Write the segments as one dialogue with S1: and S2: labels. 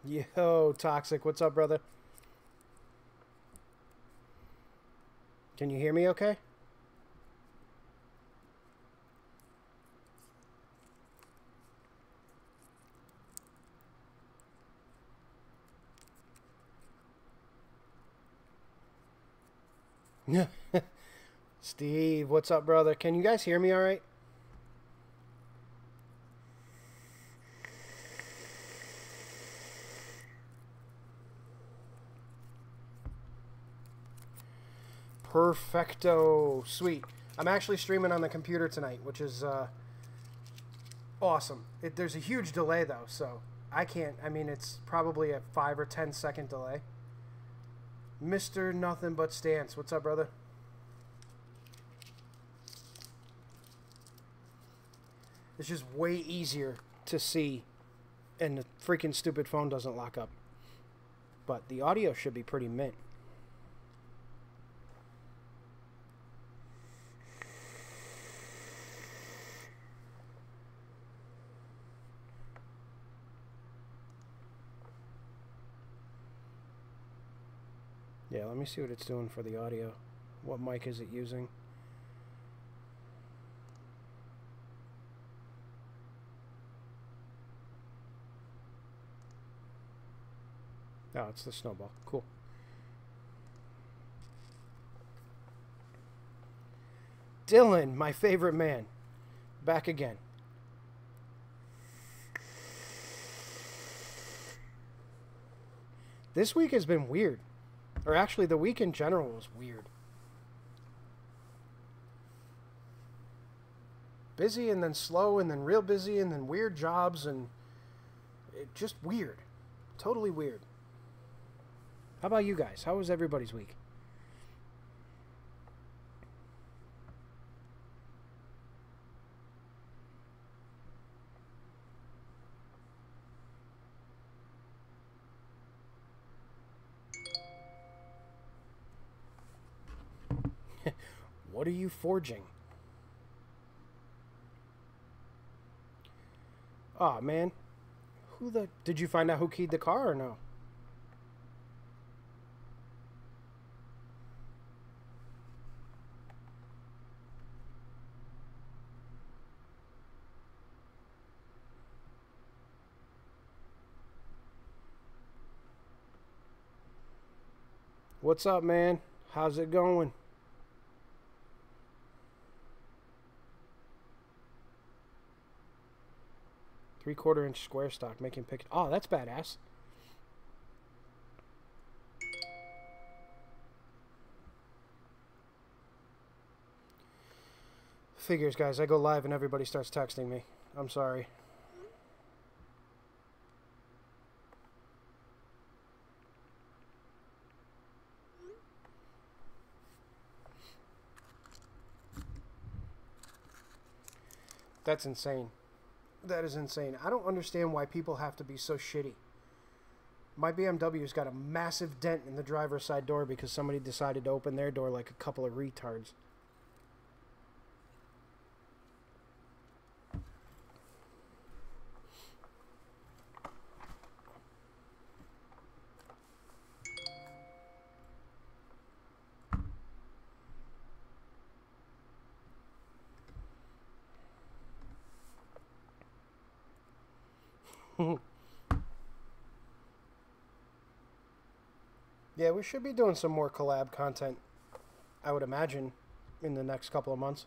S1: Yo, Toxic, what's up, brother? Can you hear me okay? Steve, what's up, brother? Can you guys hear me all right? Perfecto. Sweet. I'm actually streaming on the computer tonight, which is awesome. There's a huge delay, though, so I can't... I mean, it's probably a 5 or 10 second delay. Mr. Nothing But Stance. What's up, brother? It's just way easier to see, and the freaking stupid phone doesn't lock up. But the audio should be pretty mint. Yeah, let me see what it's doing for the audio. What mic is it using? Oh, it's the snowball. Cool. Dylan, my favorite man. Back again. This week has been weird. Or actually, the week in general was weird. Busy and then slow and then real busy and then weird jobs and just weird. Totally weird. How about you guys? How was everybody's week? What are you forging? Aw, man. Did you find out who keyed the car or no? What's up, man? How's it going? Three-quarter-inch square stock making pick. Oh, that's badass. Figures, guys. I go live and everybody starts texting me. I'm sorry. That's insane. That is insane. I don't understand why people have to be so shitty. My BMW's got a massive dent in the driver's side door because somebody decided to open their door like a couple of retards. Yeah, we should be doing some more collab content, I would imagine, in the next couple of months.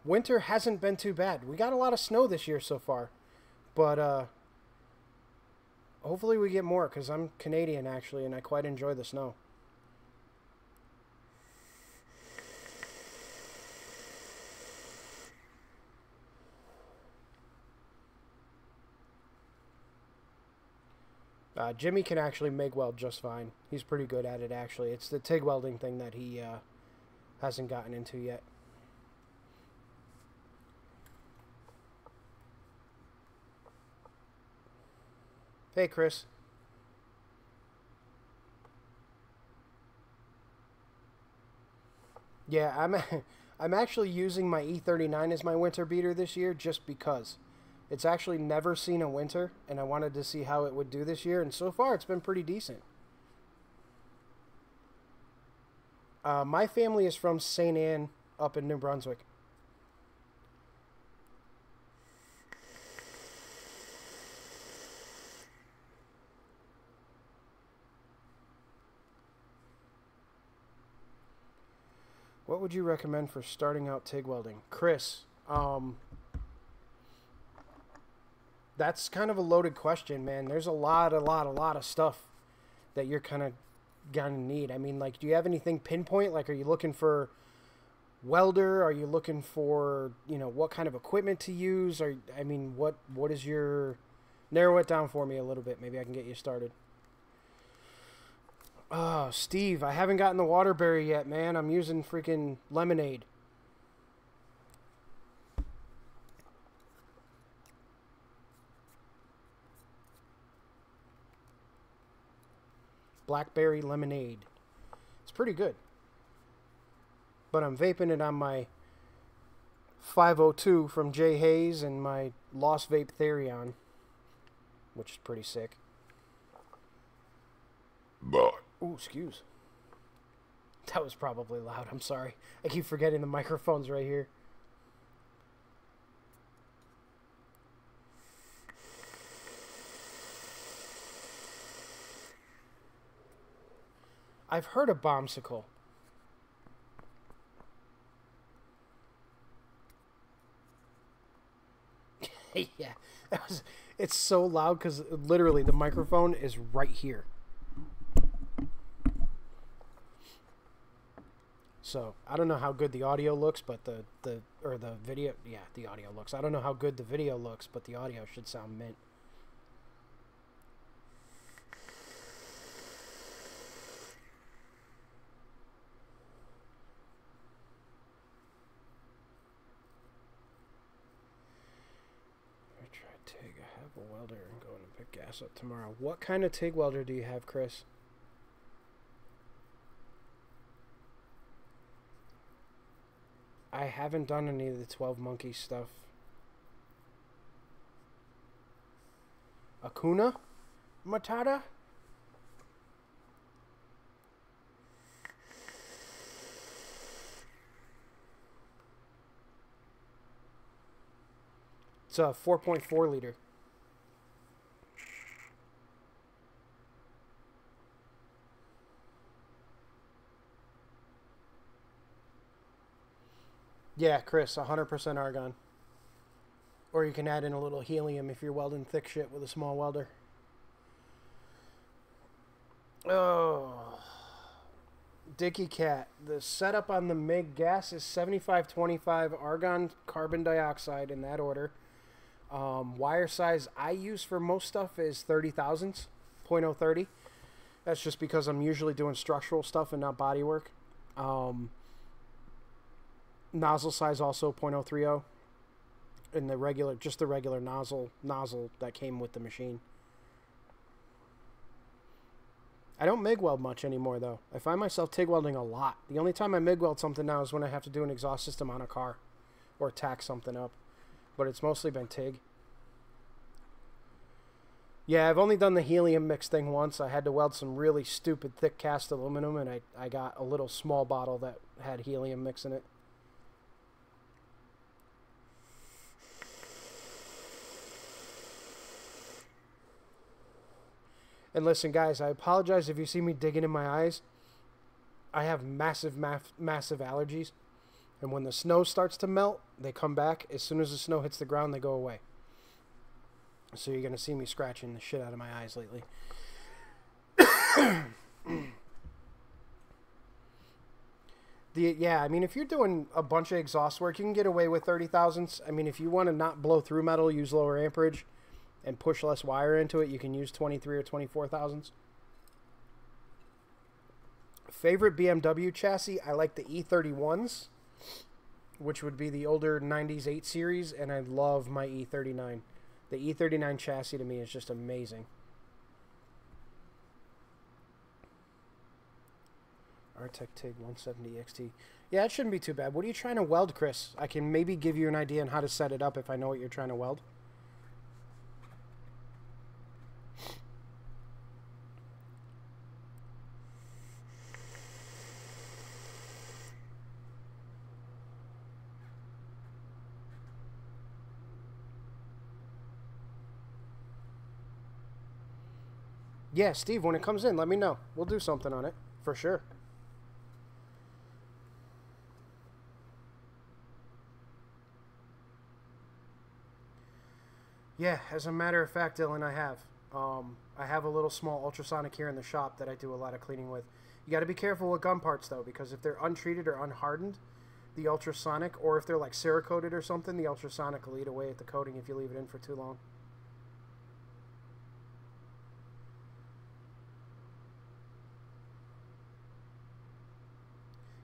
S1: Winter hasn't been too bad. We got a lot of snow this year so far, but hopefully we get more, because I'm Canadian, actually, and I quite enjoy the snow. Jimmy can actually MIG weld just fine. He's pretty good at it, actually. It's the TIG welding thing that he hasn't gotten into yet. Hey, Chris. Yeah, I'm actually using my E39 as my winter beater this year just because. It's actually never seen a winter, and I wanted to see how it would do this year, and so far it's been pretty decent. My family is from St. Anne up in New Brunswick. What would you recommend for starting out TIG welding? Chris, that's kind of a loaded question, man. There's a lot of stuff that you're kind of gonna need. I mean, like, do you have anything pinpoint? Like, are you looking for welder? Are you looking for, you know, what kind of equipment to use? Or, I mean, what is your... Narrow it down for me a little bit. Maybe I can get you started. Oh, Steve, I haven't gotten the Waterbury yet, man. I'm using freaking lemonade. Blackberry lemonade. It's pretty good. But I'm vaping it on my 502 from Jay Hayes and my Lost Vape Therion, which is pretty sick. Ooh, excuse. That was probably loud. I'm sorry. I keep forgetting the microphone's right here. I've heard of bombsicle. Yeah, it's so loud because literally the microphone is right here. So I don't know how good the audio looks, but the video, yeah, the audio looks. I don't know how good the video looks, but the audio should sound mint. I tried TIG. I have a welder and going to pick gas up tomorrow. What kind of TIG welder do you have, Chris? I haven't done any of the 12 Monkeys stuff. Akuna Matata? It's a 4.4 liter. Yeah, Chris, 100% argon. Or you can add in a little helium if you're welding thick shit with a small welder. Oh. Dicky Cat. The setup on the MIG gas is 7525 argon carbon dioxide in that order. Wire size I use for most stuff is 30 thousandths, 0.030. That's just because I'm usually doing structural stuff and not body work. Nozzle size also 0.030, and the regular, just the regular nozzle that came with the machine. I don't MIG weld much anymore though. I find myself TIG welding a lot. The only time I MIG weld something now is when I have to do an exhaust system on a car or tack something up, but it's mostly been TIG. Yeah, I've only done the helium mix thing once. I had to weld some really stupid thick cast aluminum, and I got a little small bottle that had helium mix in it. And listen, guys, I apologize if you see me digging in my eyes. I have massive allergies. And when the snow starts to melt, they come back. As soon as the snow hits the ground, they go away. So you're going to see me scratching the shit out of my eyes lately. Yeah, I mean, if you're doing a bunch of exhaust work, you can get away with 30 thousandths. I mean, if you want to not blow through metal, use lower amperage and push less wire into it, you can use 23 or 24 thousandths. Favorite BMW chassis, I like the E31s, which would be the older 90s 8 Series, and I love my E39. The E39 chassis to me is just amazing. Artec TIG 170 XT. Yeah, it shouldn't be too bad. What are you trying to weld, Chris? I can maybe give you an idea on how to set it up if I know what you're trying to weld. Yeah, Steve, when it comes in, let me know. We'll do something on it, for sure. Yeah, as a matter of fact, Dylan, I have. I have a little small ultrasonic here in the shop that I do a lot of cleaning with. You got to be careful with gun parts, though, because if they're untreated or unhardened, the ultrasonic, or if they're like Cerakoted or something, the ultrasonic will eat away at the coating if you leave it in for too long.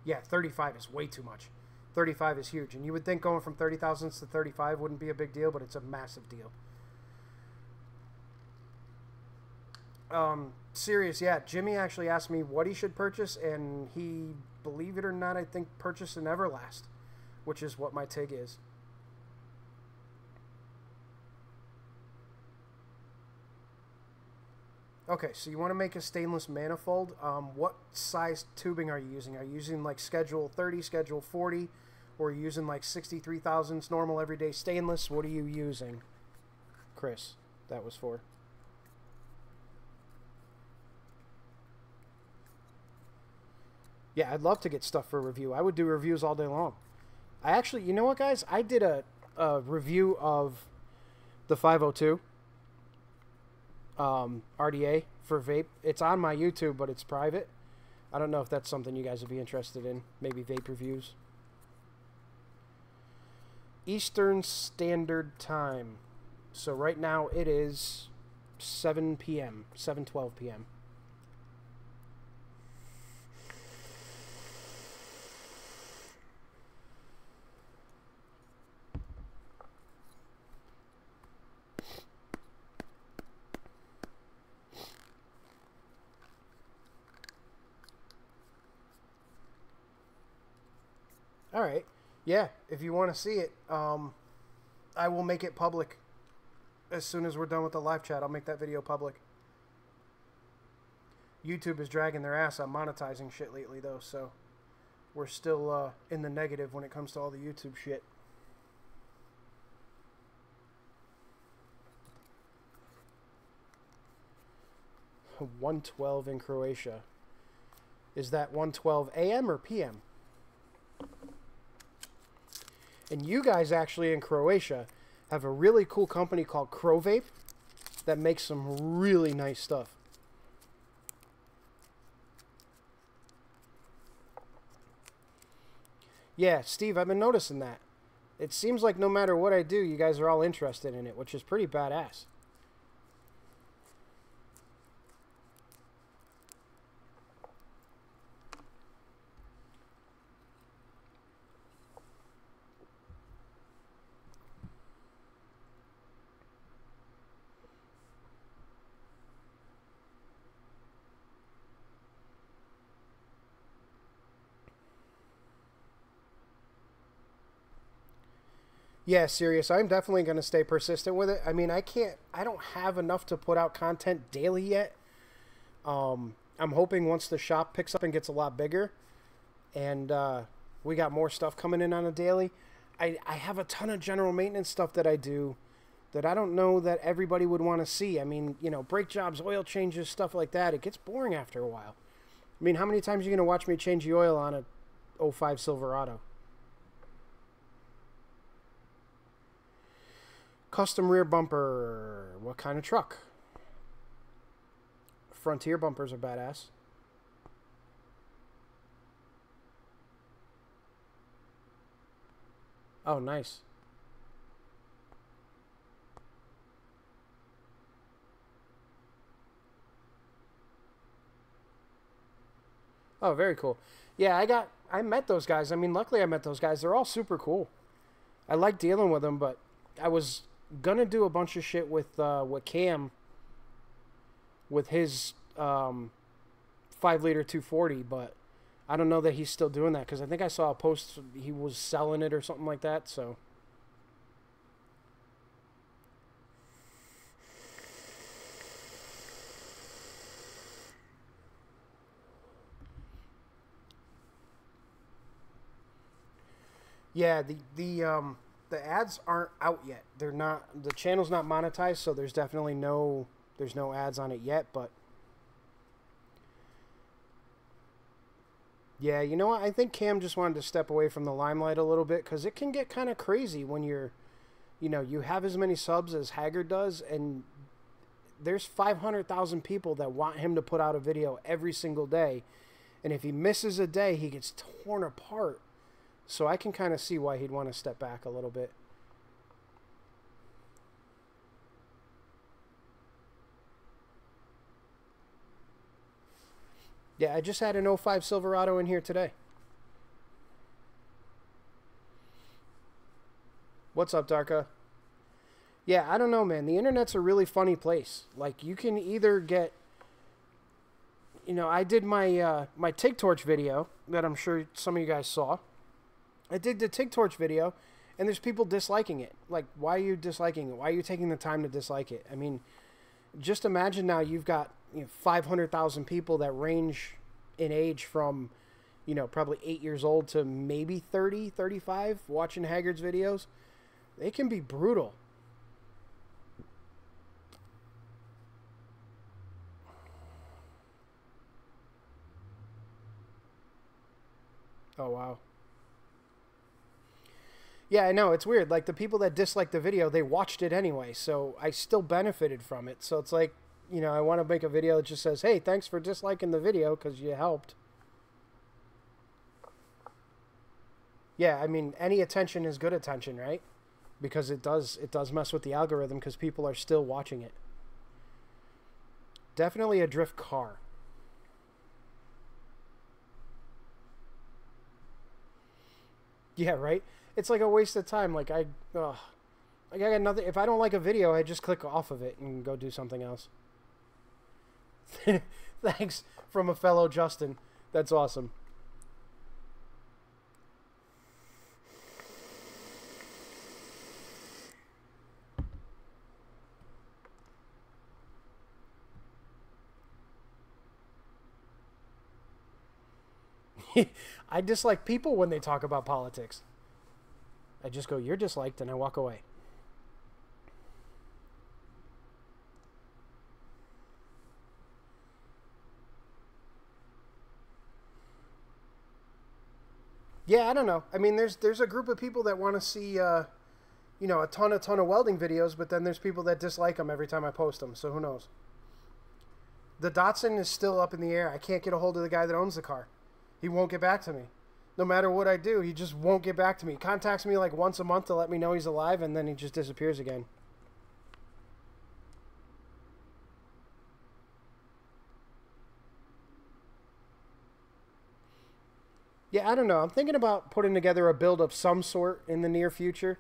S1: Yeah, 35 is way too much. 35 is huge, and you would think going from 30 thousandths to 35 wouldn't be a big deal, but it's a massive deal. Serious, yeah. Jimmy actually asked me what he should purchase, and he, believe it or not, I think purchased an Everlast, which is what my TIG is. Okay, so you want to make a stainless manifold. What size tubing are you using? Are you using like Schedule 30, Schedule 40, or are you using like 63 thousandths normal everyday stainless? What are you using, Chris? That was for. Yeah, I'd love to get stuff for review. I would do reviews all day long. I actually, you know what, guys? I did a review of the 502 RDA for vape. It's on my YouTube, but it's private. I don't know if that's something you guys would be interested in. Maybe vape reviews. Eastern Standard Time. So right now it is 7 p.m., 7:12 p.m. All right. Yeah, if you want to see it, I will make it public as soon as we're done with the live chat. I'll make that video public. YouTube is dragging their ass on monetizing shit lately, though, so we're still in the negative when it comes to all the YouTube shit. $112 in Croatia. Is that 1:12 a.m. or p.m.? And you guys actually in Croatia have a really cool company called Crovape that makes some really nice stuff. Yeah, Steve, I've been noticing that. It seems like no matter what I do, you guys are all interested in it, which is pretty badass. Yeah, serious. I'm definitely going to stay persistent with it. I mean, I don't have enough to put out content daily yet. I'm hoping once the shop picks up and gets a lot bigger and we got more stuff coming in on a daily. I have a ton of general maintenance stuff that I do that I don't know that everybody would want to see. I mean, you know, brake jobs, oil changes, stuff like that. It gets boring after a while. I mean, how many times are you going to watch me change the oil on a 05 Silverado? Custom rear bumper. What kind of truck? Frontier bumpers are badass. Oh, nice. Oh, very cool. Yeah, I met those guys. I mean, luckily I met those guys. They're all super cool. I like dealing with them, but I was gonna do a bunch of shit with Cam with his 5-liter 240, but I don't know that he's still doing that because I think I saw a post he was selling it or something like that. So yeah, the ads aren't out yet. They're not, the channel's not monetized, so there's no ads on it yet, but Yeah, you know what? I think Cam just wanted to step away from the limelight a little bit because it can get kind of crazy when you're, you know, you have as many subs as Haggard does, and there's 500,000 people that want him to put out a video every single day. And if he misses a day, he gets torn apart. So I can kind of see why he'd want to step back a little bit. Yeah, I just had an '05 Silverado in here today. What's up, Darka? Yeah, I don't know, man. The internet's a really funny place. Like, you can either get... You know, I did my my TIG torch video that I'm sure some of you guys saw. I did the TIG torch video, and there's people disliking it. Like, why are you disliking it? Why are you taking the time to dislike it? I mean, just imagine now you've got 500,000 people that range in age from, you know, probably 8 years old to maybe 30, 35 watching Haggard's videos. They can be brutal. Oh, wow. Yeah, I know. It's weird. Like, the people that disliked the video, they watched it anyway, so I still benefited from it. So it's like, you know, I want to make a video that just says, hey, thanks for disliking the video because you helped. Yeah, I mean, any attention is good attention, right? Because it does mess with the algorithm because people are still watching it. Definitely a drift car. Yeah, right? It's like a waste of time. Like, I got nothing. If I don't like a video, I just click off of it and go do something else. Thanks from a fellow Justin. That's awesome. I dislike people when they talk about politics. I just go, you're disliked, and I walk away. Yeah, I don't know. I mean, there's a group of people that want to see, you know, a ton of welding videos, but then there's people that dislike them every time I post them, so who knows? The Datsun is still up in the air. I can't get a hold of the guy that owns the car. He won't get back to me. No matter what I do, he just won't get back to me. He contacts me like once a month to let me know he's alive, and then he just disappears again. Yeah, I don't know. I'm thinking about putting together a build of some sort in the near future,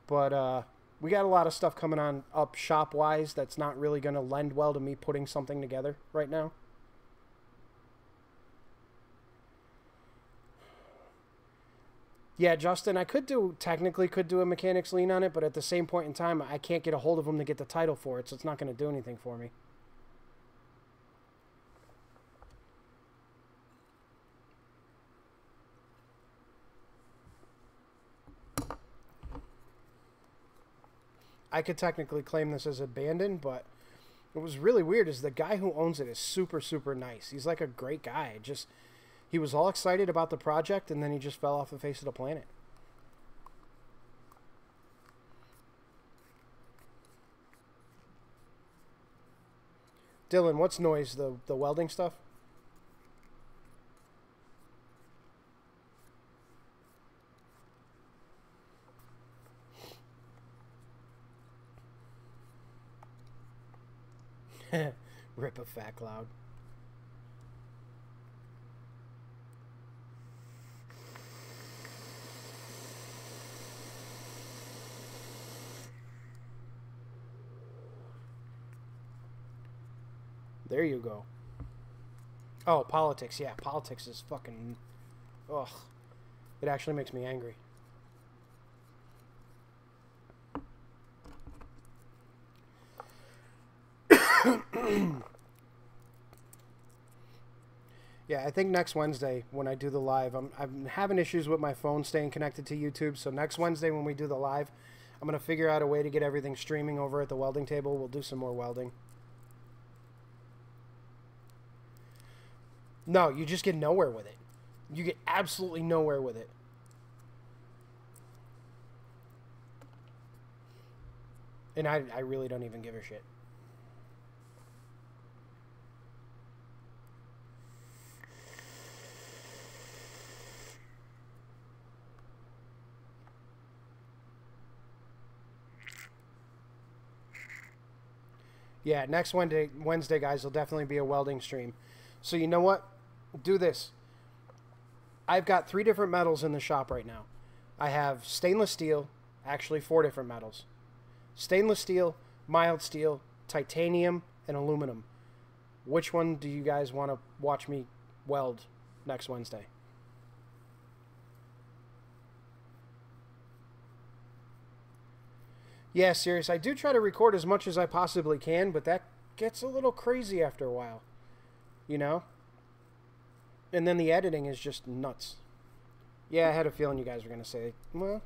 S1: but we got a lot of stuff coming on up shop-wise that's not really going to lend well to me putting something together right now. Yeah, Justin, I technically could do a mechanics lien on it, but at the same point in time, I can't get a hold of him to get the title for it, so it's not going to do anything for me. I could technically claim this as abandoned, but what was really weird is the guy who owns it is super, super nice. He's like a great guy. He was all excited about the project, and then he just fell off the face of the planet. Dylan, what's noise? The welding stuff? Rip a fat cloud. There you go. Oh, politics. Yeah, politics is fucking... Ugh. It actually makes me angry. Yeah, I think next Wednesday when I do the live, I'm having issues with my phone staying connected to YouTube, so next Wednesday when we do the live, I'm going to figure out a way to get everything streaming over at the welding table. We'll do some more welding. No, you just get nowhere with it. You get absolutely nowhere with it. And I really don't even give a shit. Yeah, next Wednesday, guys, will definitely be a welding stream. So you know what? Do this. I've got 3 different metals in the shop right now. I have stainless steel, actually 4 different metals. Stainless steel, mild steel, titanium, and aluminum. Which one do you guys want to watch me weld next Wednesday? Yeah, serious. I do try to record as much as I possibly can, but that gets a little crazy after a while. You know? And then the editing is just nuts. Yeah, I had a feeling you guys were going to say, well,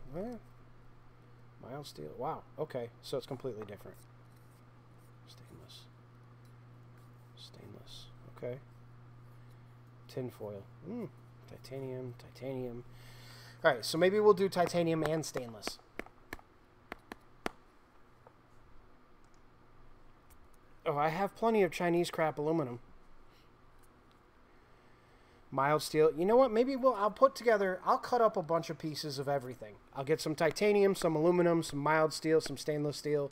S1: mild steel. Wow. Okay. So it's completely different. Stainless. Stainless. Okay. Tinfoil. Titanium. Titanium. All right. So maybe we'll do titanium and stainless. Oh, I have plenty of Chinese crap aluminum. Mild steel. You know what? Maybe I'll cut up a bunch of pieces of everything. I'll get some titanium, some aluminum, some mild steel, some stainless steel.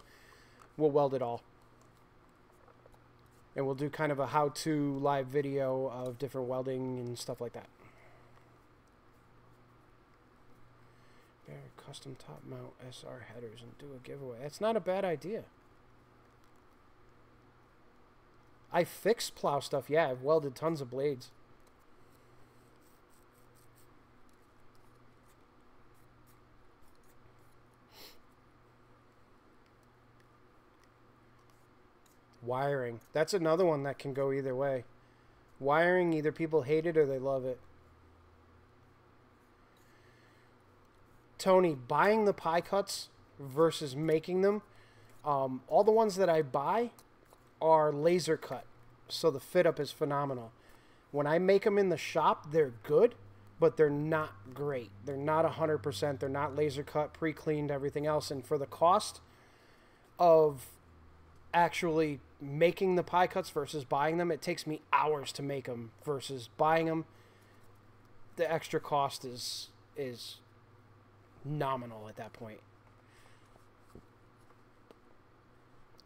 S1: We'll weld it all. And we'll do kind of a how-to live video of different welding and stuff like that. Custom top mount SR headers and do a giveaway. That's not a bad idea. I fix plow stuff. Yeah, I've welded tons of blades. Wiring. That's another one that can go either way. Wiring, either people hate it or they love it. Tony, buying the pie cuts versus making them. All the ones that I buy are laser cut, so the fit up is phenomenal. When I make them in the shop, they're good, but they're not great. They're not 100%. They're not laser cut, pre-cleaned, everything else. And for the cost of actually making the pie cuts versus buying them, it takes me hours to make them versus buying them. The extra cost is nominal at that point.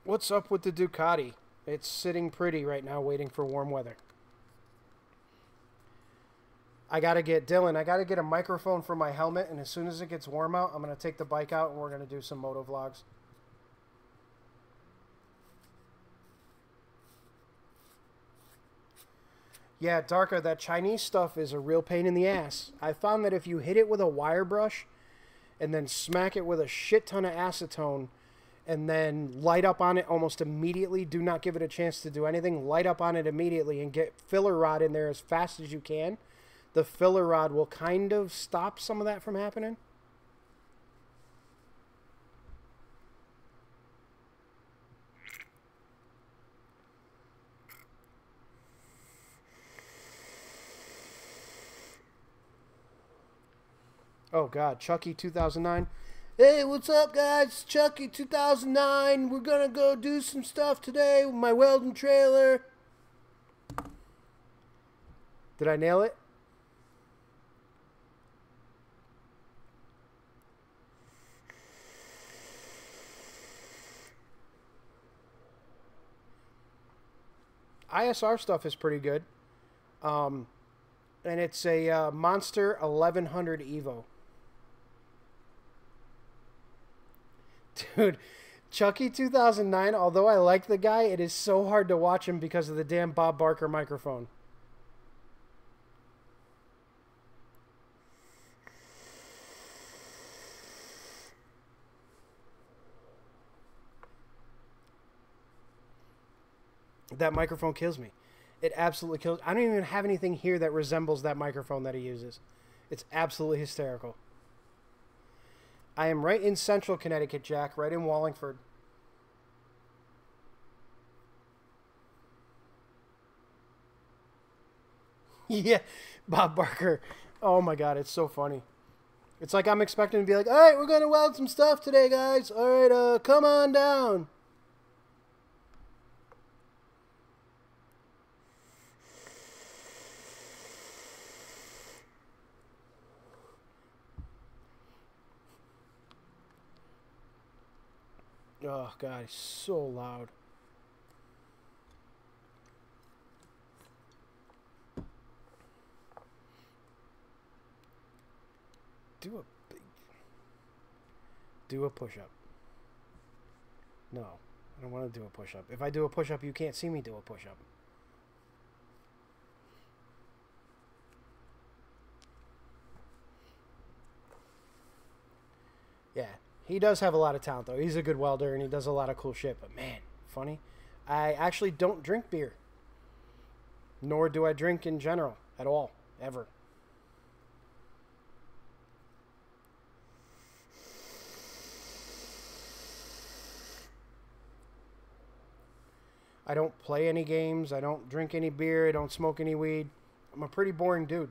S1: What's up with the Ducati? It's sitting pretty right now, waiting for warm weather. I got to get a microphone for my helmet, and as soon as it gets warm out, I'm going to take the bike out, and we're going to do some moto vlogs. Yeah, Darka, that Chinese stuff is a real pain in the ass. I found that if you hit it with a wire brush and then smack it with a shit ton of acetone, and then light up on it almost immediately. Do not give it a chance to do anything. Light up on it immediately and get filler rod in there as fast as you can. The filler rod will kind of stop some of that from happening. Oh, God. Chucky 2009. Hey, what's up, guys? It's Chucky 2009. We're gonna go do some stuff today with my welding trailer. Did I nail it? ISR stuff is pretty good. And it's a Monster 1100 Evo. Dude, Chucky 2009, although I like the guy, it is so hard to watch him because of the damn Bob Barker microphone. That microphone kills me. It absolutely kills. I don't even have anything here that resembles that microphone that he uses. It's absolutely hysterical. I am right in central Connecticut, Jack, right in Wallingford. Yeah, Bob Barker. Oh my god, it's so funny. It's like I'm expecting to be like, all right, we're gonna weld some stuff today, guys. All right, come on down. Oh god, he's so loud. Do a push-up. No, I don't want to do a push-up. If I do a push-up, you can't see me do a push-up. Yeah, he does have a lot of talent, though. He's a good welder, and he does a lot of cool shit. But, man, funny. I actually don't drink beer. Nor do I drink in general, at all, ever. I don't play any games. I don't drink any beer. I don't smoke any weed. I'm a pretty boring dude.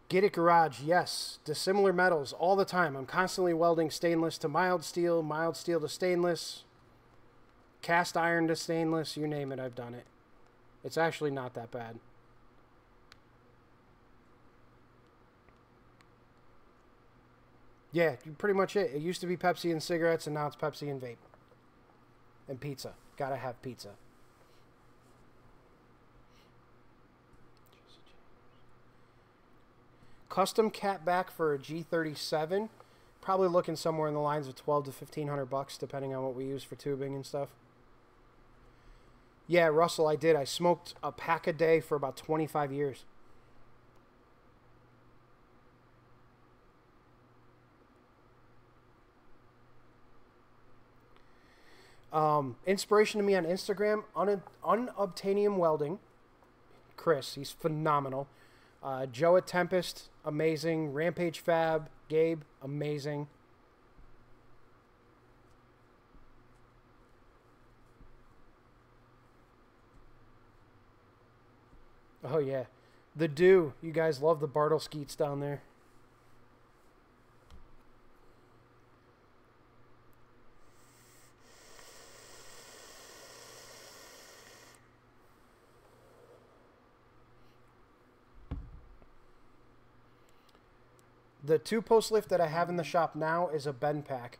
S1: Get It Garage, yes. Dissimilar metals all the time. I'm constantly welding stainless to mild steel to stainless, cast iron to stainless, you name it, I've done it. It's actually not that bad. Yeah, pretty much it. It used to be Pepsi and cigarettes, and now it's Pepsi and vape. And pizza. Gotta have pizza. Custom cat back for a G37. Probably looking somewhere in the lines of $1,200 to $1,500, depending on what we use for tubing and stuff. Yeah, Russell, I did. I smoked a pack a day for about 25 years. Inspiration to me on Instagram, Unobtainium Welding. Chris, he's phenomenal. Joe at Tempest, amazing. Rampage Fab, Gabe, amazing. Oh, yeah. The Dew. You guys love the Bartle Skeets down there. The 2-post lift that I have in the shop now is a bend pack.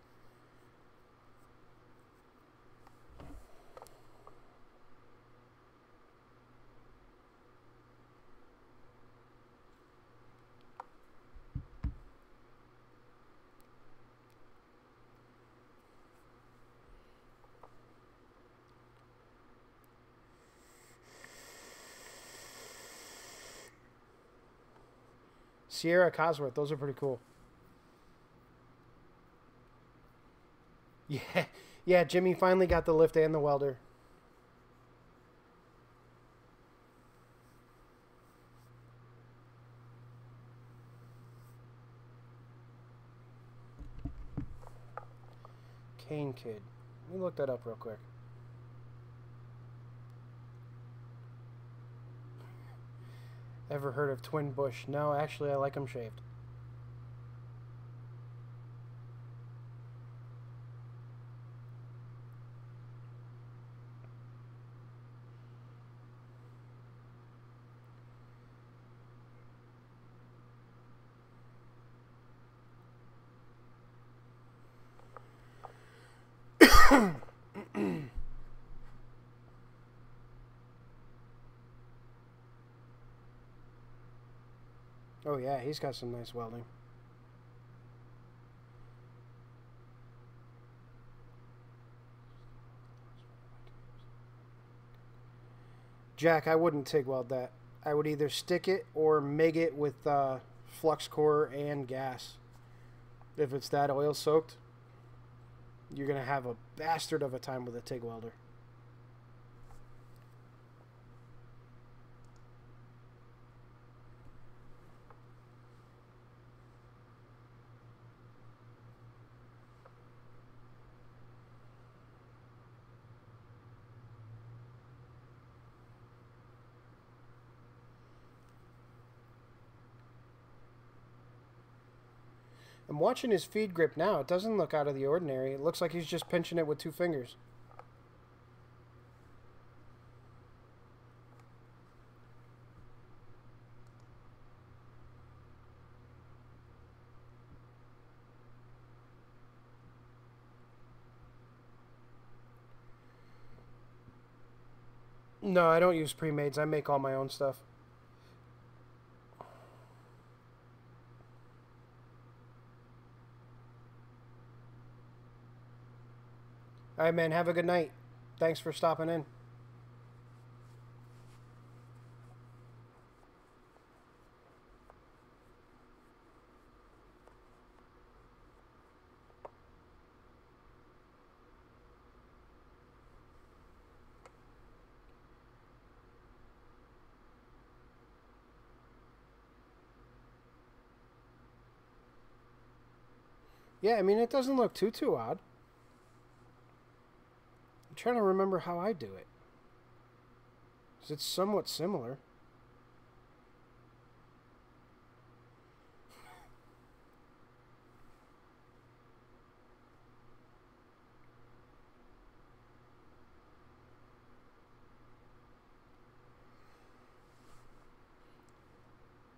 S1: Sierra Cosworth, those are pretty cool. Yeah, yeah, Jimmy finally got the lift and the welder. Kane Kid. Let me look that up real quick. Ever heard of Twin Bush? No, actually, I like them shaved. Oh yeah, he's got some nice welding. Jack, I wouldn't TIG weld that. I would either stick it or MIG it with flux core and gas. If it's that oil soaked, you're going to have a bastard of a time with a TIG welder. I'm watching his feed grip now. It doesn't look out of the ordinary. It looks like he's just pinching it with 2 fingers. No, I don't use pre-mades. I make all my own stuff. All right, man. Have a good night. Thanks for stopping in. Yeah, I mean, it doesn't look too odd. I'm trying to remember how I do it. 'Cause it's somewhat similar.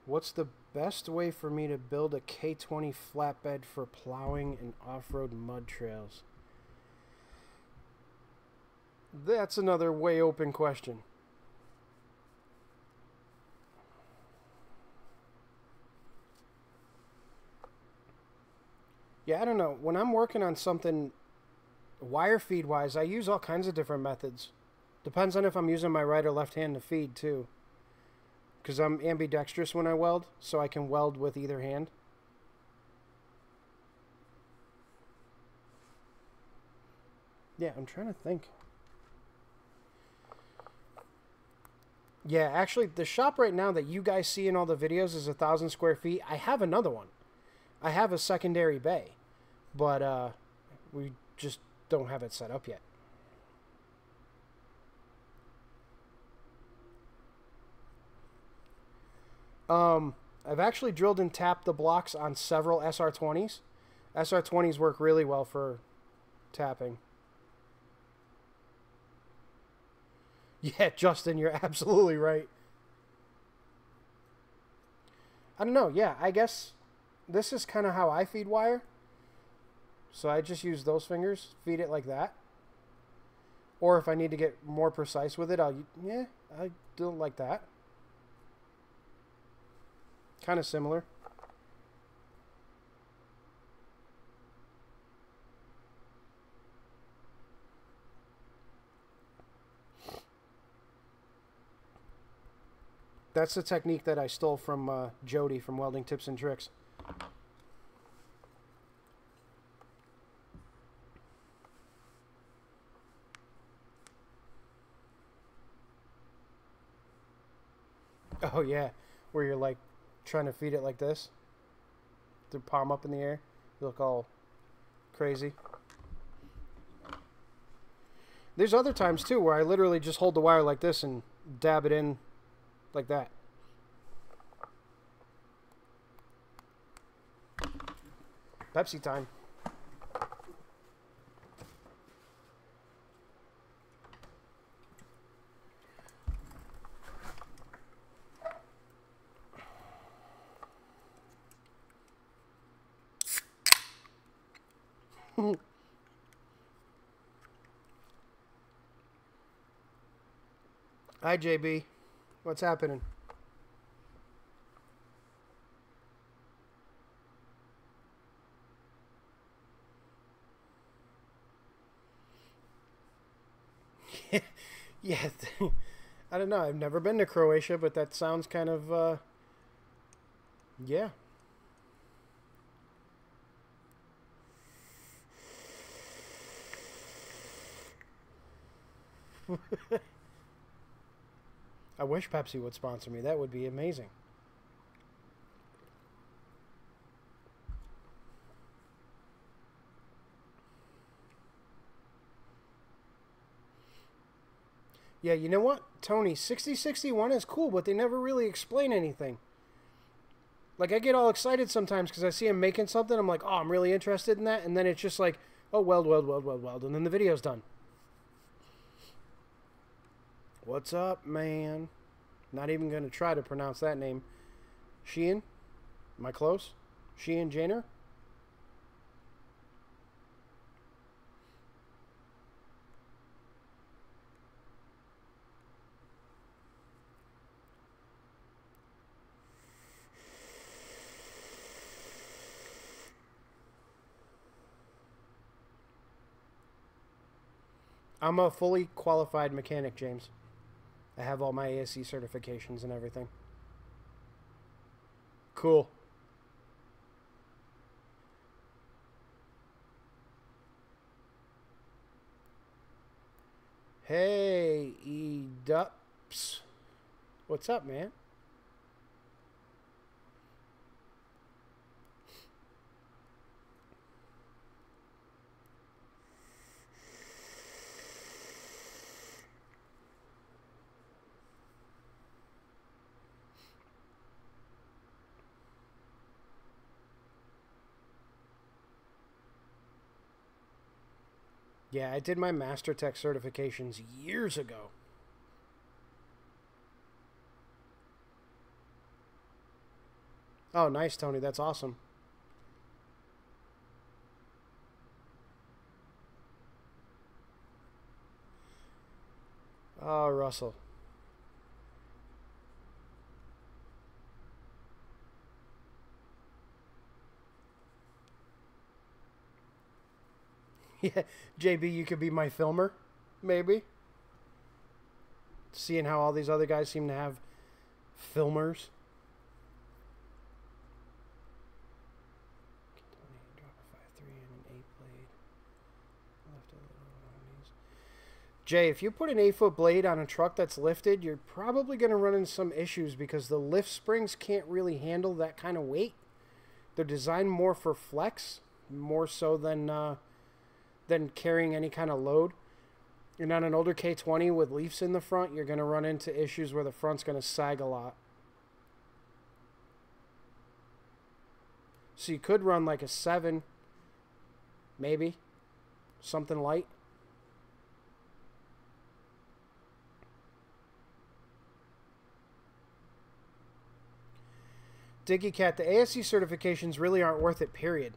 S1: What's the best way for me to build a K20 flatbed for plowing and off-road mud trails? That's another way open question. Yeah, I don't know. When I'm working on something wire feed wise, I use all kinds of different methods. Depends on if I'm using my right or left hand to feed too. Because I'm ambidextrous when I weld, so I can weld with either hand. Yeah, I'm trying to think. Yeah, actually, the shop right now that you guys see in all the videos is 1,000 square feet. I have another one. I have a secondary bay, but we just don't have it set up yet. I've actually drilled and tapped the blocks on several SR20s. SR20s work really well for tapping. Yeah, Justin, you're absolutely right. I don't know. Yeah, I guess this is kind of how I feed wire. So I just use those fingers, feed it like that. Or if I need to get more precise with it, I do it like that. Kind of similar. That's the technique that I stole from Jody from Welding Tips and Tricks. Oh yeah, where you're like trying to feed it like this. The palm up in the air. You look all crazy. There's other times too where I literally just hold the wire like this and dab it in like that. Pepsi time. Hi, JB. What's happening? Yeah, I don't know. I've never been to Croatia, but that sounds kind of, yeah. I wish Pepsi would sponsor me. That would be amazing. Yeah, you know what, Tony? 6061 is cool, but they never really explain anything. Like, I get all excited sometimes because I see him making something. I'm like, oh, I'm really interested in that. And then it's just like, oh, weld. And then the video's done. What's up, man? Not even going to try to pronounce that name. Sheehan? Am I close? Sheehan Janer? I'm a fully qualified mechanic, James. I have all my ASE certifications and everything. Cool. Hey, E-Dups. What's up, man? Yeah, I did my Master Tech certifications years ago. Oh, nice, Tony. That's awesome. Oh, Russell. Yeah, JB, you could be my filmer, maybe. Seeing how all these other guys seem to have filmers. Jay, if you put an 8-foot blade on a truck that's lifted, you're probably going to run into some issues because the lift springs can't really handle that kind of weight. They're designed more for flex, more so than carrying any kind of load. And on an older K20 with leafs in the front, you're going to run into issues where the front's going to sag a lot. So you could run like a 7, maybe, something light. Diggy Cat, the ASC certifications really aren't worth it, period.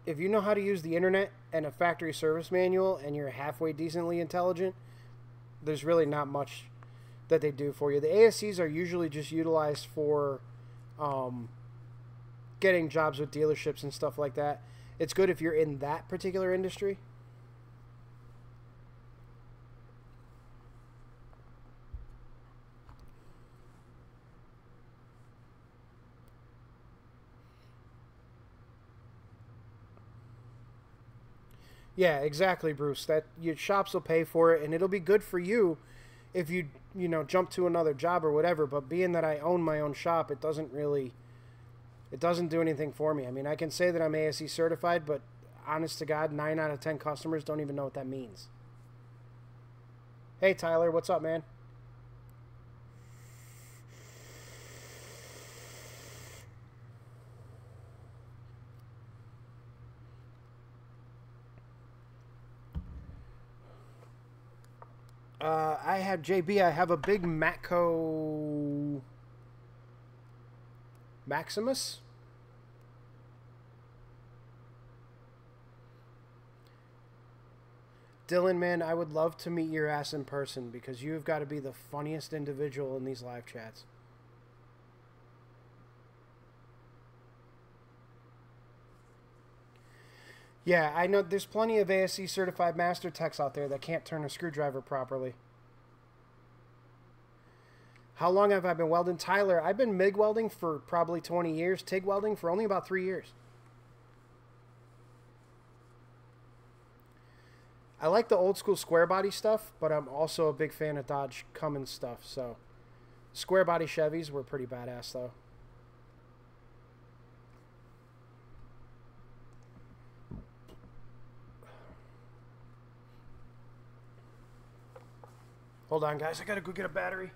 S1: If you know how to use the internet and a factory service manual and you're halfway decently intelligent, there's really not much that they do for you. The ASCs are usually just utilized for getting jobs with dealerships and stuff like that. It's good if you're in that particular industry. Yeah, exactly, Bruce. That your shops will pay for it, and it'll be good for you if you jump to another job or whatever. But being that I own my own shop, it doesn't do anything for me. I mean, I can say that I'm ASE certified, but honest to God, 9 out of 10 customers don't even know what that means. Hey, Tyler, what's up, man? I have JB. I have a big Matco Maximus. Dylan, man, I would love to meet your ass in person because you've got to be the funniest individual in these live chats. Yeah, I know there's plenty of ASC certified master techs out there that can't turn a screwdriver properly. How long have I been welding? Tyler, I've been MIG welding for probably 20 years, TIG welding for only about 3 years. I like the old school square body stuff, but I'm also a big fan of Dodge Cummins stuff, so square body Chevys were pretty badass though. Hold on, guys. I gotta go get a battery.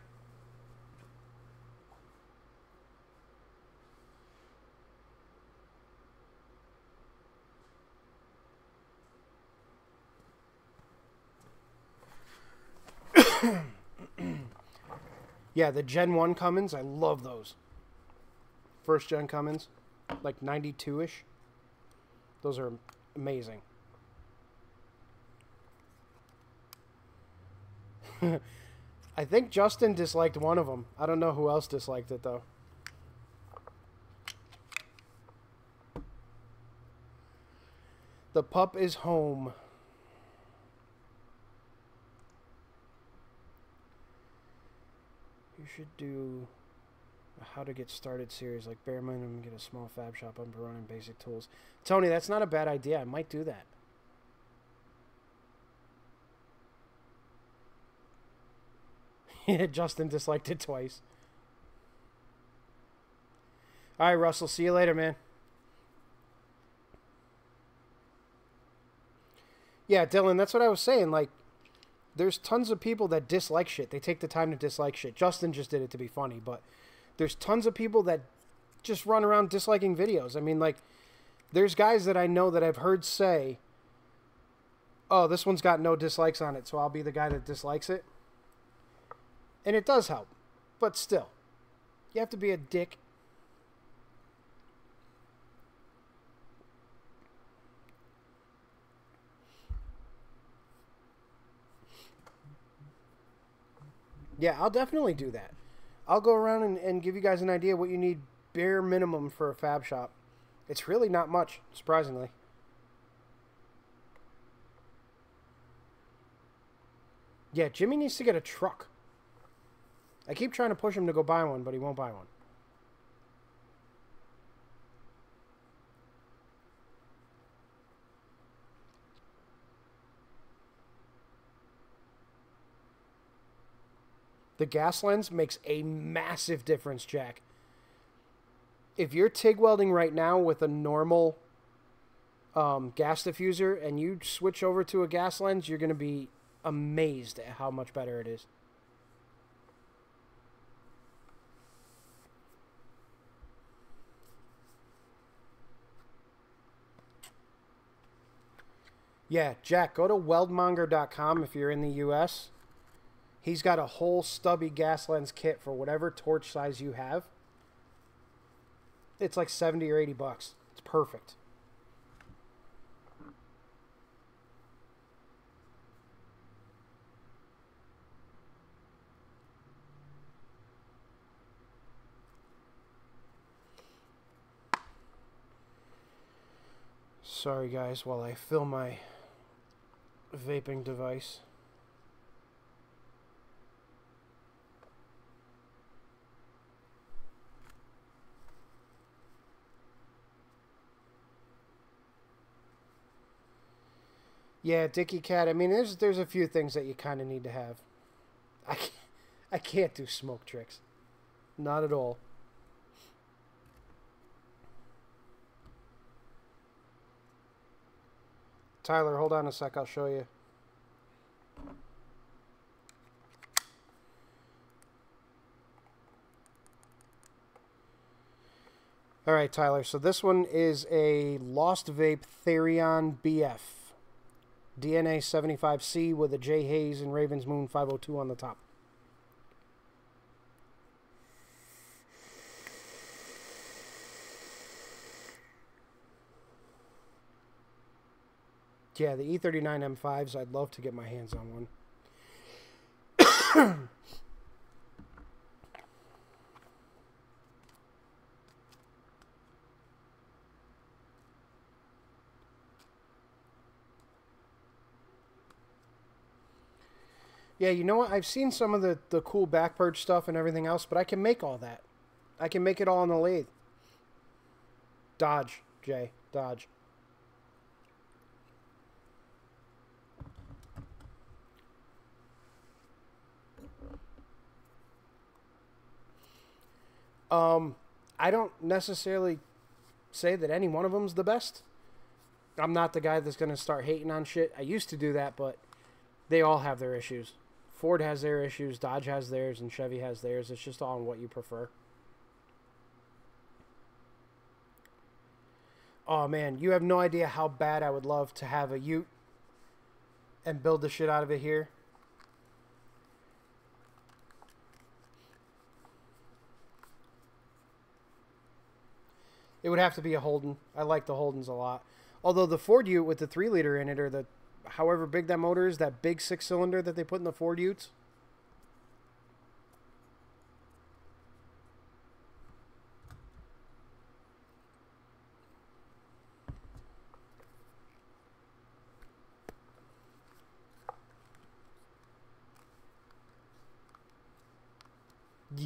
S1: Yeah, the Gen 1 Cummins, I love those. First gen Cummins, like 92-ish. Those are amazing. I think Justin disliked one of them. I don't know who else disliked it, though. The pup is home. You should do a how to get started series, like bare minimum, get a small fab shop up and running, basic tools. Tony, that's not a bad idea. I might do that. Justin disliked it twice. All right, Russell. See you later, man. Yeah, Dylan, that's what I was saying. Like, there's tons of people that dislike shit. They take the time to dislike shit. Justin just did it to be funny, but there's tons of people that just run around disliking videos. I mean, like, there's guys that I know that I've heard say, oh, this one's got no dislikes on it, so I'll be the guy that dislikes it. And it does help. But still, you have to be a dick. Yeah, I'll definitely do that. I'll go around and give you guys an idea what you need bare minimum for a fab shop. It's really not much, surprisingly. Yeah, Jimmy needs to get a truck. I keep trying to push him to go buy one, but he won't buy one. The gas lens makes a massive difference, Jack. If you're TIG welding right now with a normal gas diffuser and you switch over to a gas lens, you're going to be amazed at how much better it is. Yeah, Jack, go to weldmonger.com if you're in the U.S. He's got a whole stubby gas lens kit for whatever torch size you have. It's like 70 or 80 bucks. It's perfect. Sorry guys, while I fill my vaping device. Yeah, Dickie Cat. I mean, there's a few things that you kind of need to have. I can't do smoke tricks. Not at all. Tyler, hold on a sec. I'll show you. All right, Tyler. So this one is a Lost Vape Therion BF. DNA 75C with a J. Hayes and Raven's Moon 502 on the top. Yeah, the E39 M5s, I'd love to get my hands on one. Yeah, you know what? I've seen some of the cool back purge stuff and everything else, but I can make all that. I can make it all on the lathe. Dodge, Jay. Dodge. I don't necessarily say that any one of them's the best. I'm not the guy that's going to start hating on shit. I used to do that, but they all have their issues. Ford has their issues, Dodge has theirs, and Chevy has theirs. It's just all on what you prefer. Oh, man, you have no idea how bad I would love to have a Ute and build the shit out of it here. It would have to be a Holden. I like the Holdens a lot. Although the Ford Ute with the 3-liter in it, or the however big that motor is, that big 6-cylinder that they put in the Ford Utes.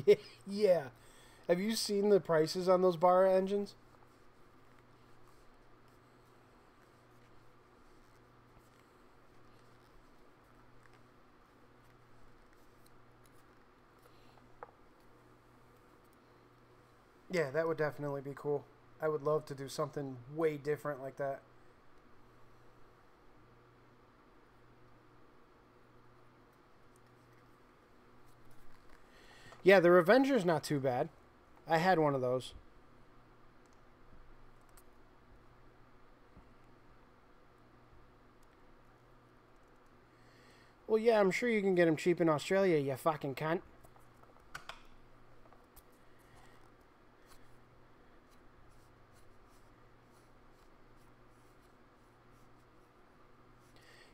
S1: Yeah, yeah. Have you seen the prices on those bar engines? Yeah, that would definitely be cool. I would love to do something way different like that. Yeah, the Revenger's not too bad. I had one of those. Well, yeah, I'm sure you can get them cheap in Australia, you fucking cunt.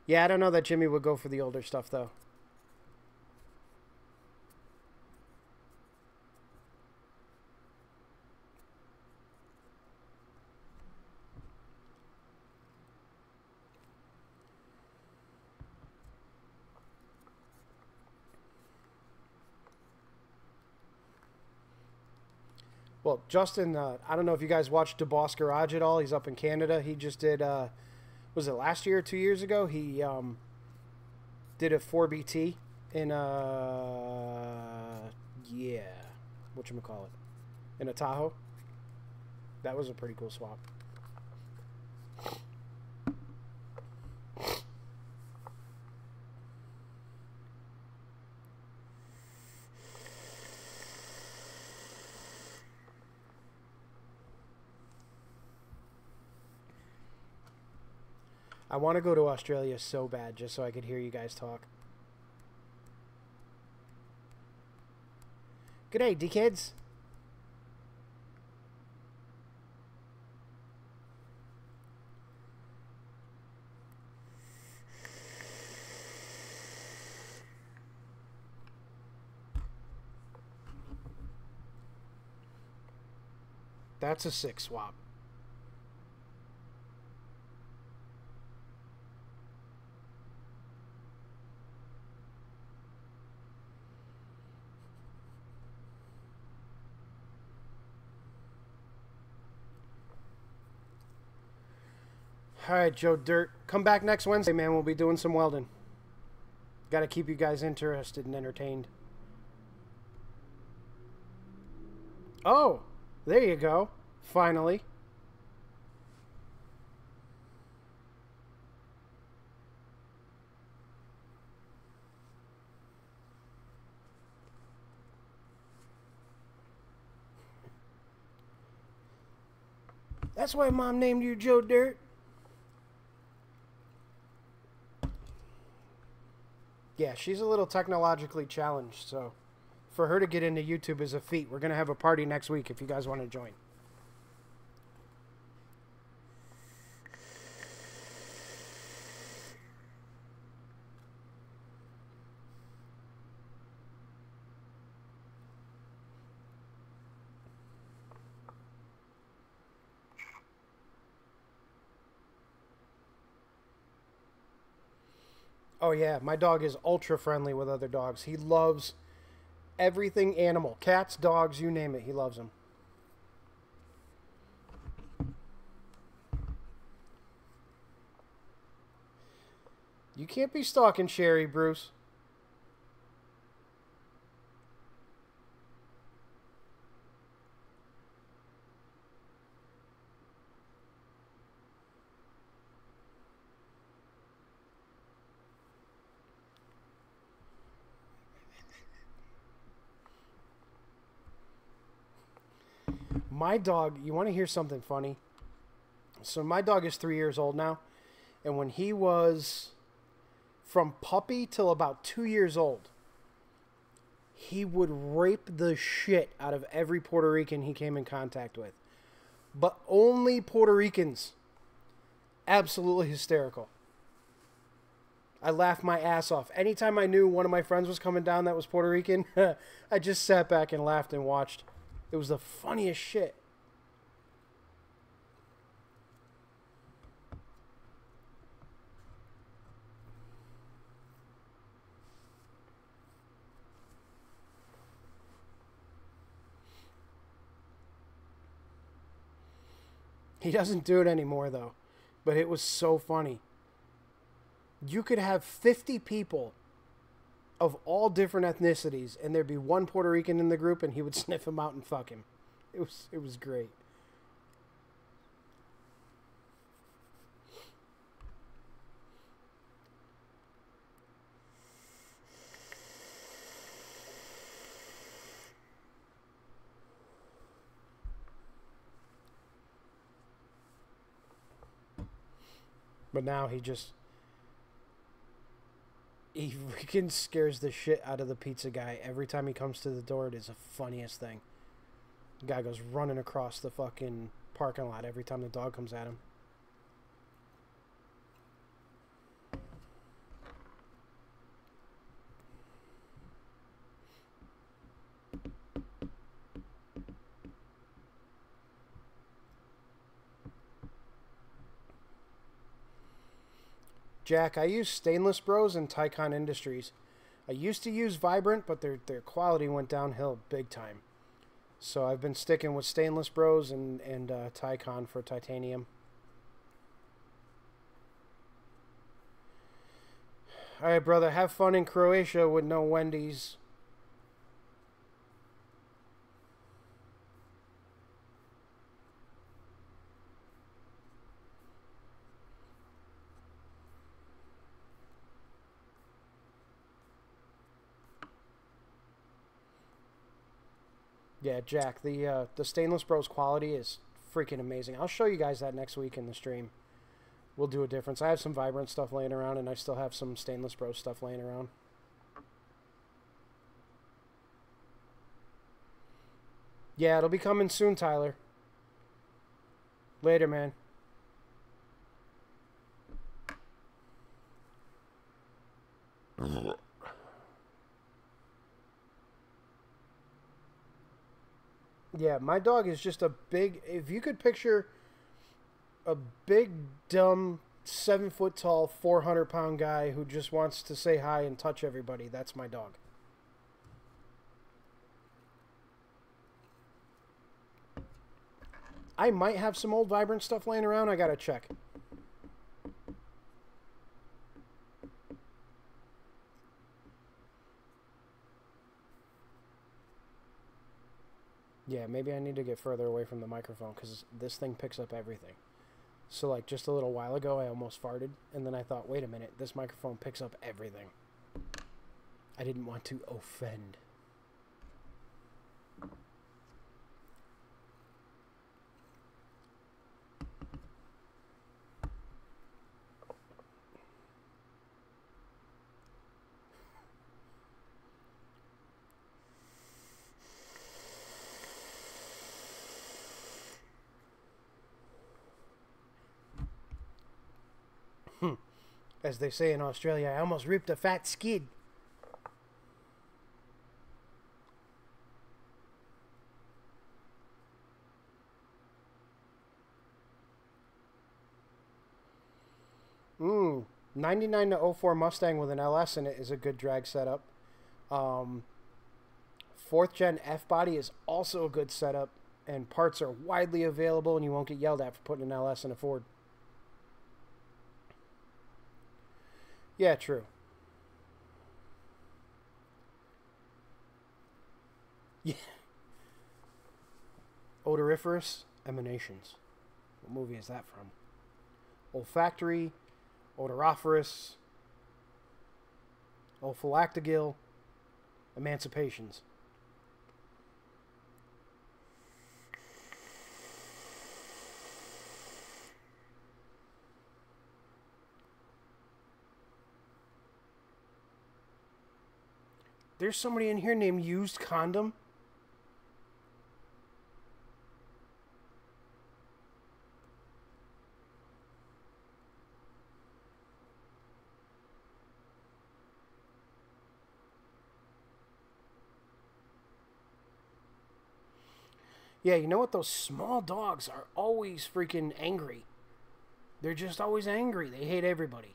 S1: Yeah, I don't know that Jimmy would go for the older stuff, though. Well, Justin, I don't know if you guys watched DeBoss Garage at all. He's up in Canada. He just did, was it last year or 2 years ago? He did a 4BT in yeah, whatchamacallit, in a Tahoe. That was a pretty cool swap. I want to go to Australia so bad just so I could hear you guys talk. G'day, dickheads. That's a sick swap. All right, Joe Dirt. Come back next Wednesday, man. We'll be doing some welding. Got to keep you guys interested and entertained. Oh, there you go. Finally. That's why Mom named you Joe Dirt. Yeah, she's a little technologically challenged, so for her to get into YouTube is a feat. We're going to have a party next week if you guys want to join. Oh yeah, my dog is ultra friendly with other dogs. He loves everything animal. Cats, dogs, you name it, he loves them. You can't be stalking Sherry, Bruce. My dog, you want to hear something funny? So my dog is 3 years old now. And when he was from puppy till about 2 years old, he would rape the shit out of every Puerto Rican he came in contact with. but only Puerto Ricans. Absolutely hysterical. I laughed my ass off. Anytime I knew one of my friends was coming down that was Puerto Rican, I just sat back and laughed and watched. It was the funniest shit. He doesn't do it anymore, though. But it was so funny. You could have 50 people of all different ethnicities, and there'd be one Puerto Rican in the group, and he would sniff him out and fuck him. It was great. But now he freaking scares the shit out of the pizza guy. Every time he comes to the door, it is the funniest thing. The guy goes running across the fucking parking lot every time the dog comes at him. Jack, I use Stainless Bros and Tycon Industries. I used to use Vibrant, but their quality went downhill big time. So I've been sticking with Stainless Bros and Tycon for titanium. Alright, brother, have fun in Croatia with no Wendy's. Yeah, Jack, the Stainless Bros quality is freaking amazing. I'll show you guys that next week in the stream. We'll do a difference. I have some Vibrant stuff laying around, and I still have some Stainless Bros stuff laying around. Yeah, it'll be coming soon, Tyler. Later, man. Yeah, my dog is just a big... If you could picture a big, dumb, 7-foot tall, 400-pound guy who just wants to say hi and touch everybody, that's my dog. I might have some old Vibrant stuff laying around. I gotta check. Yeah, maybe I need to get further away from the microphone because this thing picks up everything. So, like, just a little while ago, I almost farted, and then I thought, wait a minute, this microphone picks up everything. I didn't want to offend. As they say in Australia, I almost ripped a fat skid. Ooh, 99 to 04 Mustang with an LS in it is a good drag setup. 4th gen F body is also a good setup, and parts are widely available, and you won't get yelled at for putting an LS in a Ford. Yeah, true. Yeah. Odoriferous emanations. What movie is that from? Olfactory, odoriferous, olfactogil, emancipations. There's somebody in here named Used Condom. Yeah, you know what? Those small dogs are always freaking angry. They're just always angry. They hate everybody.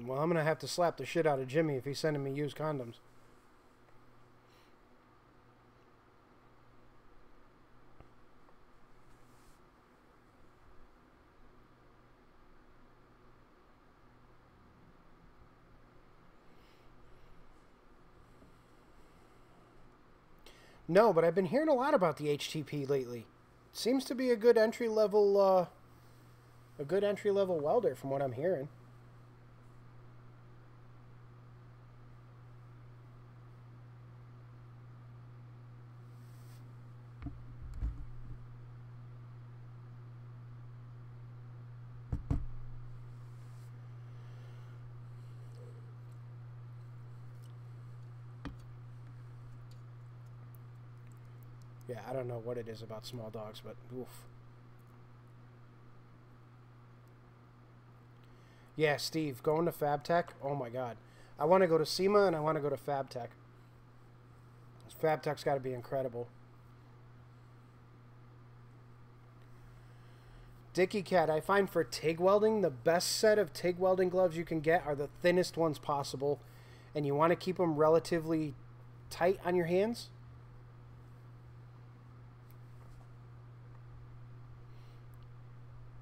S1: Well, I'm going to have to slap the shit out of Jimmy if he's sending me used condoms. No, but I've been hearing a lot about the HTP lately. Seems to be a good entry level welder from what I'm hearing. Yeah, I don't know what it is about small dogs, but oof. Yeah, Steve, going to FabTech? Oh my god. I want to go to SEMA and I want to go to FabTech. FabTech's got to be incredible. Dicky Cat, I find for TIG welding, the best set of TIG welding gloves you can get are the thinnest ones possible. And you want to keep them relatively tight on your hands.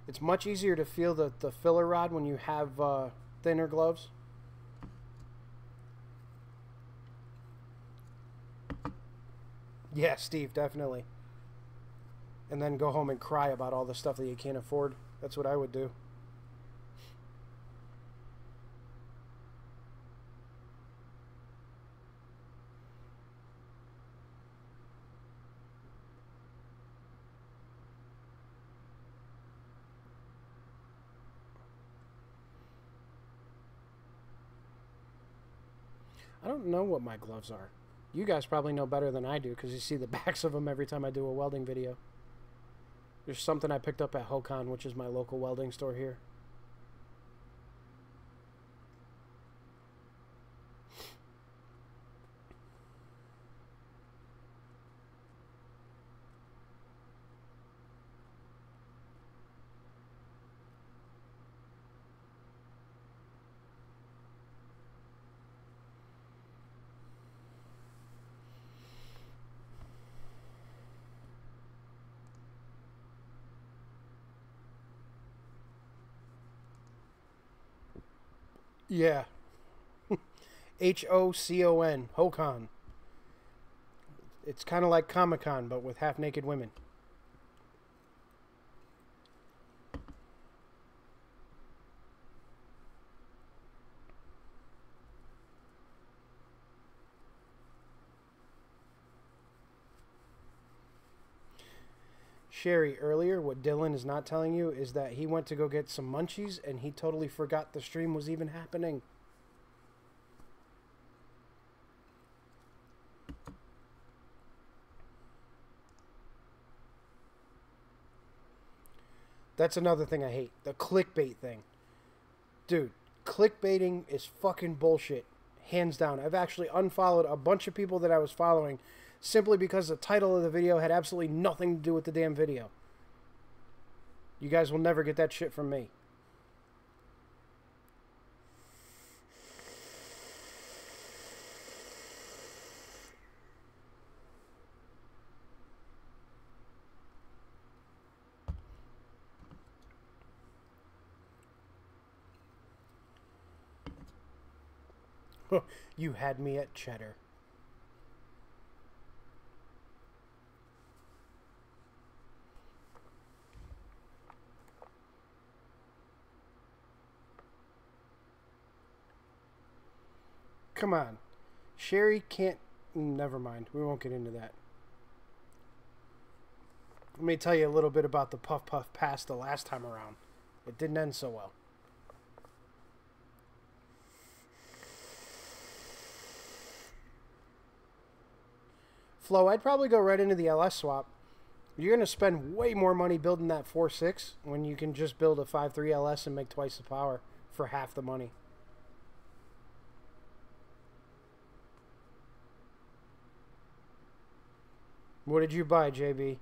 S1: It's much easier to feel the filler rod when you have thinner gloves. Yeah, Steve, definitely. And then go home and cry about all the stuff that you can't afford. That's what I would do. I don't know what my gloves are. You guys probably know better than I do because you see the backs of them every time I do a welding video. There's something I picked up at Hokan, which is my local welding store here. Yeah. Hocon. Hokan. It's kind of like Comic-Con, but with half-naked women. Sherry, earlier, what Dylan is not telling you is that he went to go get some munchies and he totally forgot the stream was even happening. That's another thing I hate. The clickbait thing. Dude, clickbaiting is fucking bullshit. Hands down. I've actually unfollowed a bunch of people that I was following simply because the title of the video had absolutely nothing to do with the damn video. You guys will never get that shit from me. You had me at cheddar. Come on. Sherry can't... Never mind. We won't get into that. Let me tell you a little bit about the Puff Puff Pass the last time around. It didn't end so well. Flo, I'd probably go right into the LS swap. You're going to spend way more money building that 4.6 when you can just build a 5.3 LS and make twice the power for half the money. What did you buy, JB?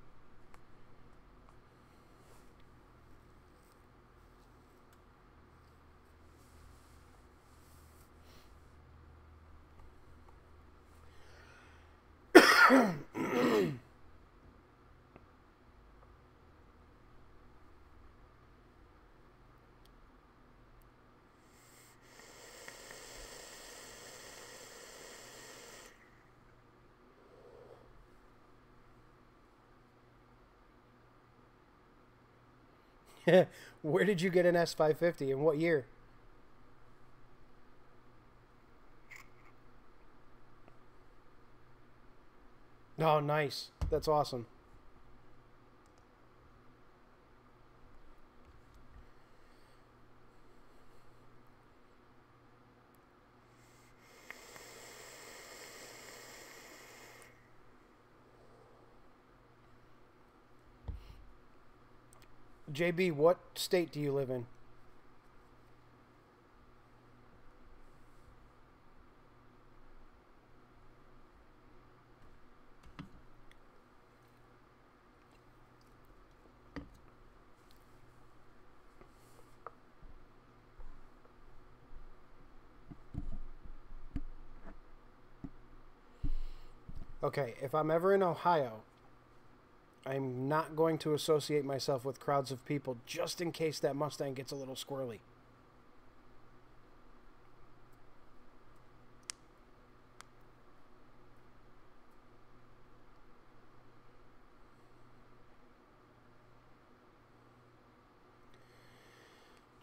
S1: Where did you get an S550 and what year? Oh, nice. That's awesome. JB, what state do you live in? Okay, if I'm ever in Ohio, I'm not going to associate myself with crowds of people just in case that Mustang gets a little squirrely.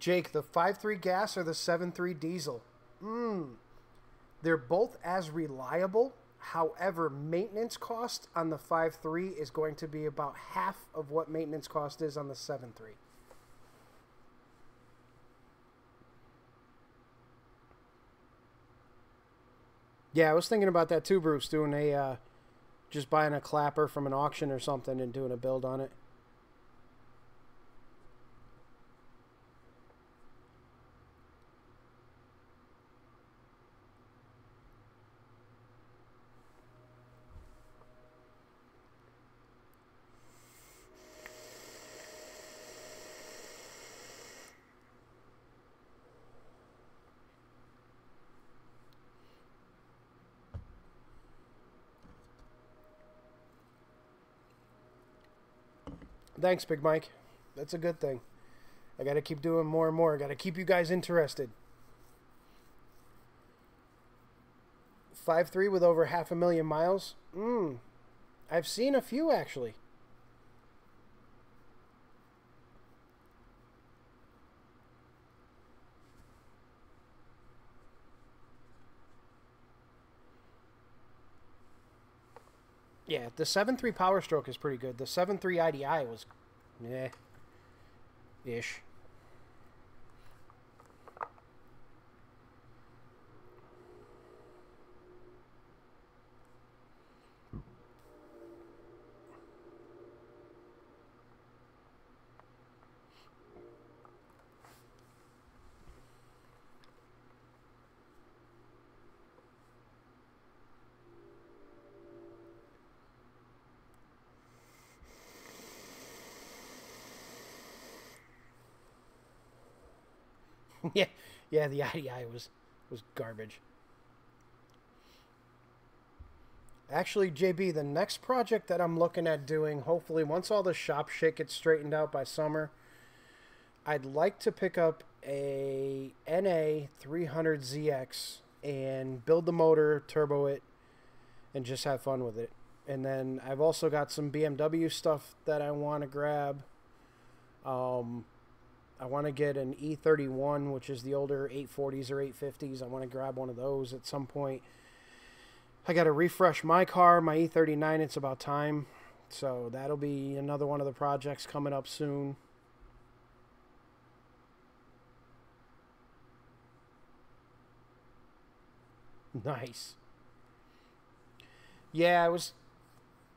S1: Jake, the 5.3 gas or the 7.3 diesel? They're both as reliable. However, maintenance cost on the 5.3 is going to be about half of what maintenance cost is on the 7.3. Yeah, I was thinking about that too, Bruce, doing a just buying a clapper from an auction or something and doing a build on it. Thanks, Big Mike. That's a good thing. I got to keep doing more and more. I got to keep you guys interested. 5.3 with over 500,000 miles? I've seen a few, actually. Yeah, the 7.3 Power Stroke is pretty good. The 7.3 IDI was, ish. yeah, the IDI was garbage. Actually, JB, the next project that I'm looking at doing, hopefully once all the shop shit gets straightened out by summer, I'd like to pick up a NA 300ZX and build the motor, turbo it, and just have fun with it. And then I've also got some BMW stuff that I want to grab. I want to get an E31, which is the older 840s or 850s. I want to grab one of those at some point. I got to refresh my car, my E39. It's about time. So that'll be another one of the projects coming up soon. Nice. Yeah,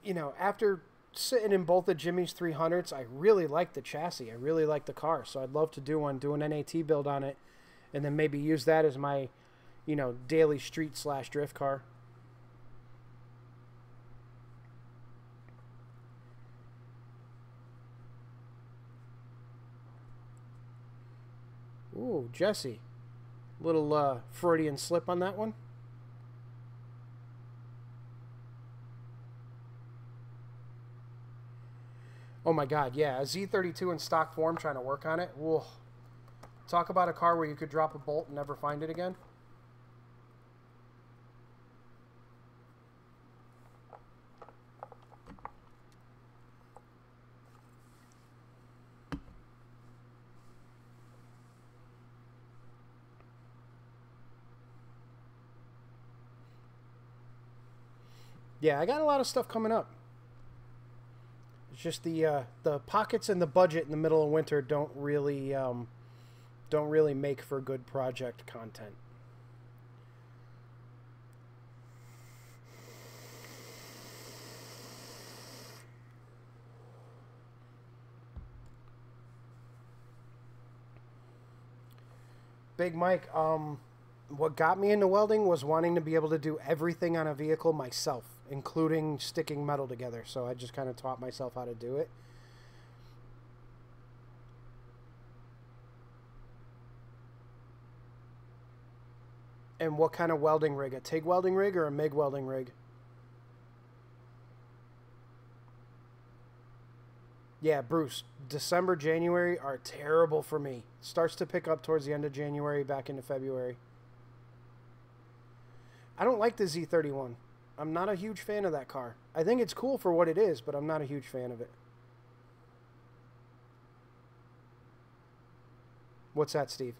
S1: you know, after sitting in both the Jimmy's 300s, I really like the chassis. I really like the car. So I'd love to do an NAT build on it, and then maybe use that as my, you know, daily street / drift car. Ooh, Jesse. Little Freudian slip on that one. Oh my god, yeah. A Z32 in stock form, trying to work on it. Whoa. Talk about a car where you could drop a bolt and never find it again. Yeah, I got a lot of stuff coming up. It's just the pockets and the budget in the middle of winter don't really make for good project content. Big Mike, what got me into welding was wanting to be able to do everything on a vehicle myself, including sticking metal together. So I just kind of taught myself how to do it. And what kind of welding rig? A TIG welding rig or a MIG welding rig? Yeah, Bruce, December, January are terrible for me. Starts to pick up towards the end of January, back into February. I don't like the Z31. I'm not a huge fan of that car. I think it's cool for what it is, but I'm not a huge fan of it. What's that, Steve?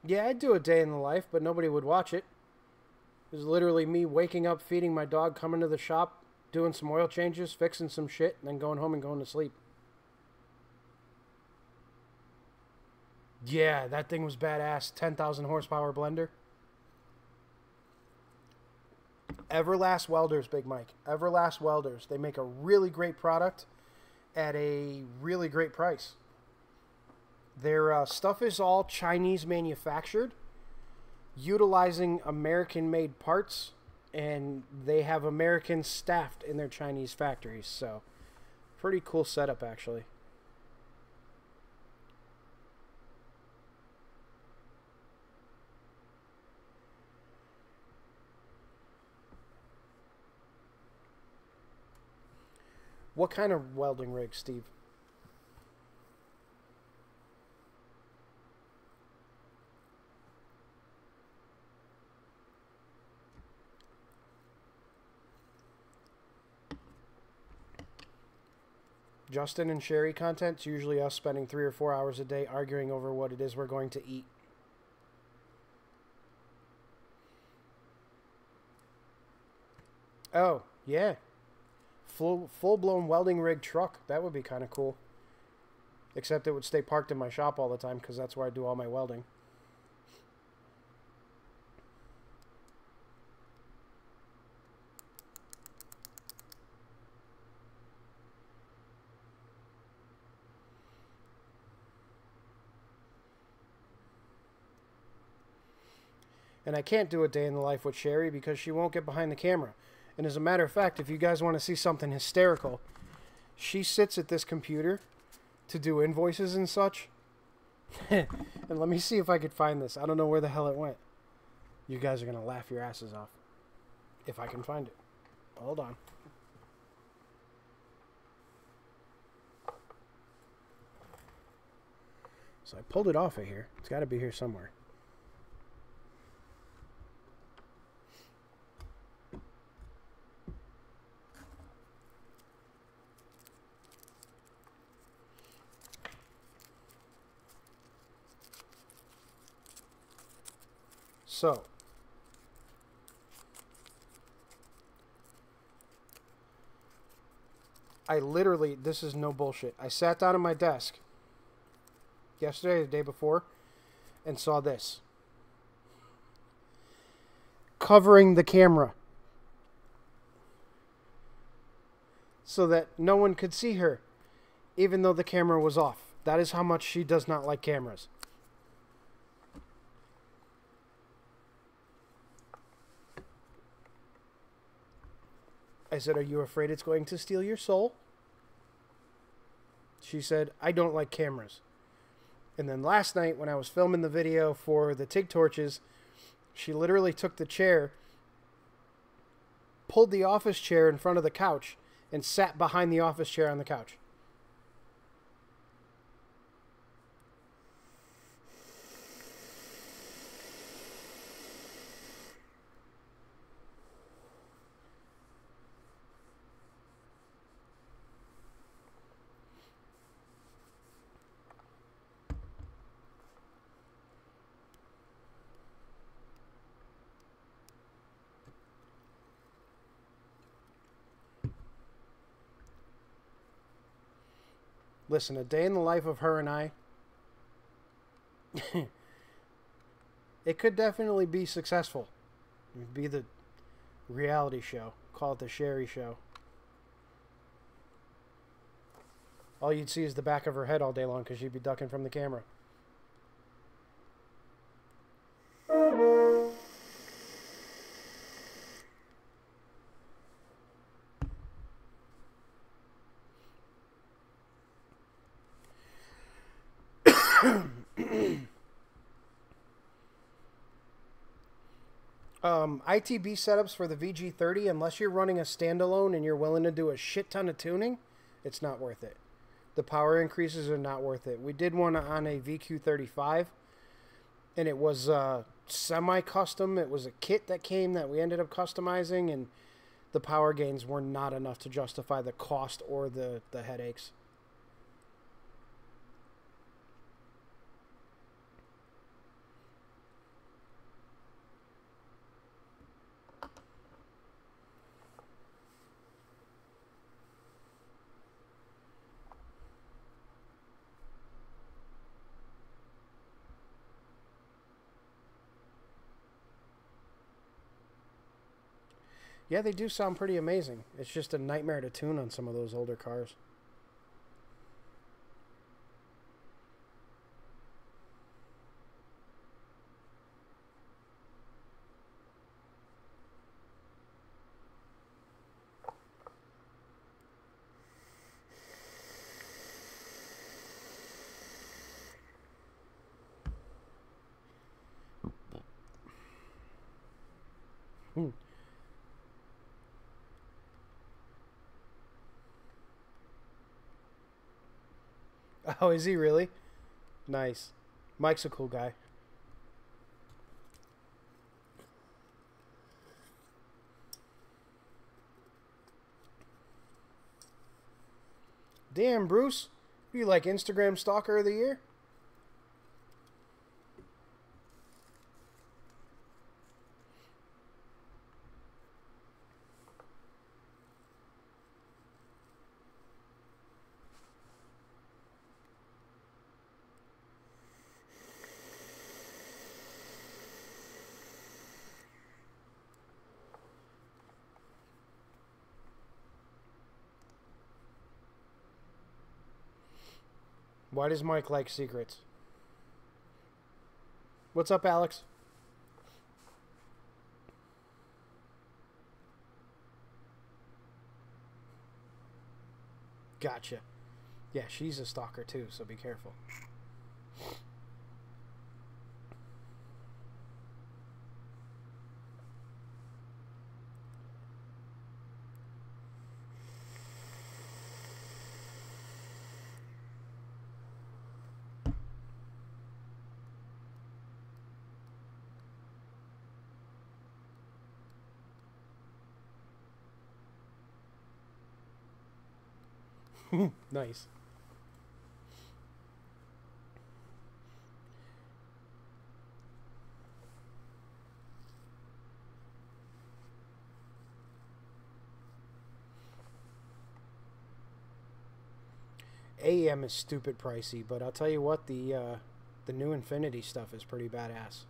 S1: Yeah, I'd do a day in the life, but nobody would watch it. It was literally me waking up, feeding my dog, coming to the shop, doing some oil changes, fixing some shit, and then going home and going to sleep. Yeah, that thing was badass. 10,000 horsepower blender. Everlast Welders, Big Mike. Everlast Welders. They make a really great product at a really great price. Their stuff is all Chinese manufactured, utilizing American-made parts, and they have Americans staffed in their Chinese factories. So, pretty cool setup, actually. What kind of welding rig, Steve? Justin and Sherry content's usually us spending 3 or 4 hours a day arguing over what it is we're going to eat. Oh, yeah. Full-blown welding rig truck. That would be kind of cool. Except it would stay parked in my shop all the time because that's where I do all my welding. And I can't do a day in the life with Sherry because she won't get behind the camera. And as a matter of fact, if you guys want to see something hysterical, she sits at this computer to do invoices and such. And let me see if I could find this. I don't know where the hell it went. You guys are going to laugh your asses off. If I can find it. Hold on. So I pulled it off of here. It's got to be here somewhere. So, I literally, this is no bullshit. I sat down at my desk yesterday, the day before, and saw this. Covering the camera. So that no one could see her, even though the camera was off. That is how much she does not like cameras. I said, "Are you afraid it's going to steal your soul?" She said, "I don't like cameras." And then last night, when I was filming the video for the TIG torches, she literally took the chair, pulled the office chair in front of the couch, and sat behind the office chair on the couch. Listen, a day in the life of her and I, it could definitely be successful. It'd be the reality show. Call it the Sherry Show. All you'd see is the back of her head all day long because she'd be ducking from the camera. ITB setups for the VG30, unless you're running a standalone and you're willing to do a shit ton of tuning, it's not worth it. The power increases are not worth it. We did one on a VQ35, and it was semi-custom. It was a kit that came that we ended up customizing, and the power gains were not enough to justify the cost or the headaches. Yeah, they do sound pretty amazing. It's just a nightmare to tune on some of those older cars. Oh, is he really? Nice. Mike's a cool guy. Damn, Bruce. You like Instagram Stalker of the Year? Why does Mike like secrets? What's up, Alex? Gotcha. Yeah, she's a stalker too, so be careful. Nice. AEM is stupid pricey, but I'll tell you what, the new Infinity stuff is pretty badass.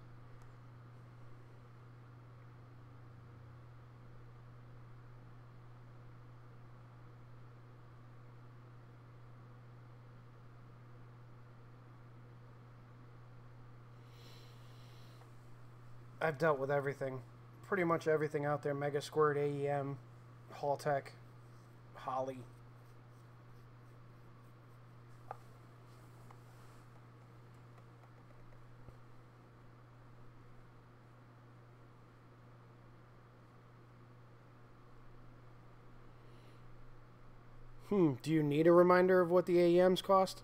S1: I've dealt with everything. Pretty much everything out there. Mega Squirt, AEM, Haltech, Holly. Do you need a reminder of what the AEMs cost?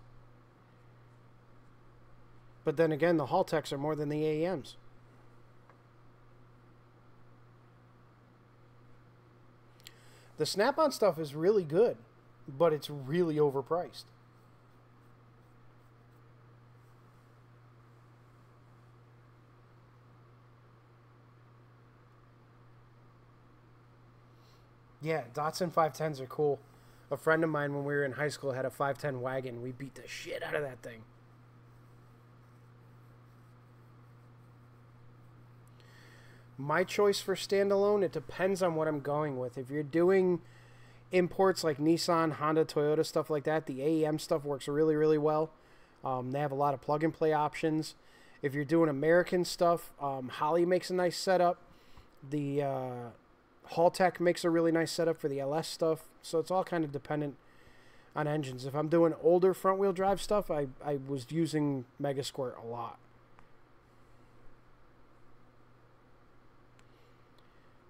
S1: But then again, the Haltechs are more than the AEMs. The Snap-on stuff is really good, but it's really overpriced. Yeah, Datsun 510s are cool. A friend of mine, when we were in high school, had a 510 wagon. We beat the shit out of that thing. My choice for standalone, it depends on what I'm going with. If you're doing imports like Nissan, Honda, Toyota, stuff like that, the AEM stuff works really, really well. They have a lot of plug-and-play options. If you're doing American stuff, Holly makes a nice setup. The Haltech makes a really nice setup for the LS stuff. So it's all kind of dependent on engines. If I'm doing older front-wheel drive stuff, I was using Mega Squirt a lot.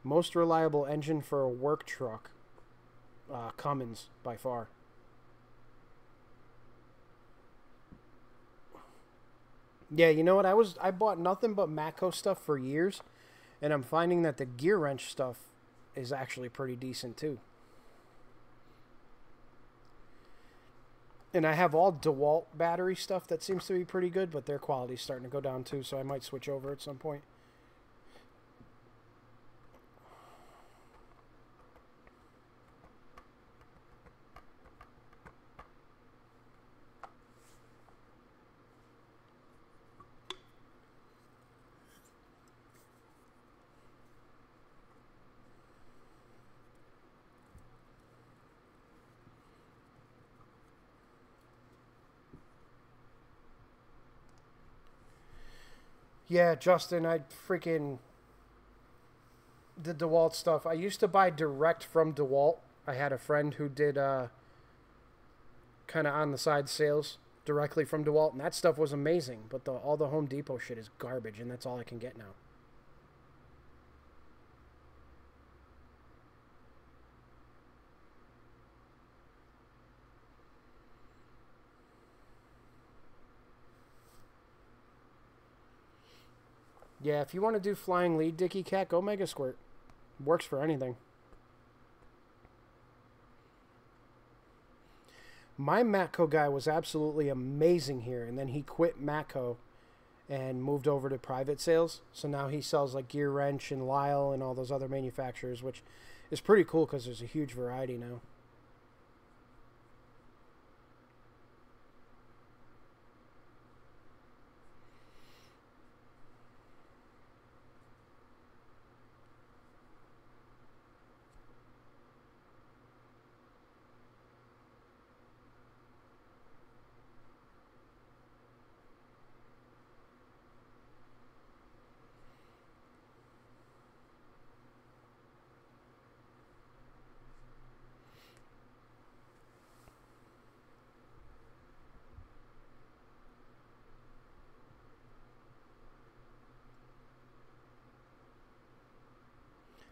S1: Most reliable engine for a work truck, Cummins by far. Yeah, you know what? I bought nothing but Matco stuff for years, and I'm finding that the gear wrench stuff is actually pretty decent too. And I have all DeWalt battery stuff that seems to be pretty good, but their quality's starting to go down too, so I might switch over at some point. Yeah, Justin, I freaking... the DeWalt stuff. I used to buy direct from DeWalt. I had a friend who did kind of on-the-side sales directly from DeWalt, and that stuff was amazing. But all the Home Depot shit is garbage, and that's all I can get now. Yeah, if you want to do flying lead Dicky Cat, go Mega Squirt. Works for anything. My Matco guy was absolutely amazing here, and then he quit Matco and moved over to private sales. So now he sells like Gear Wrench and Lyle and all those other manufacturers, which is pretty cool because there's a huge variety now.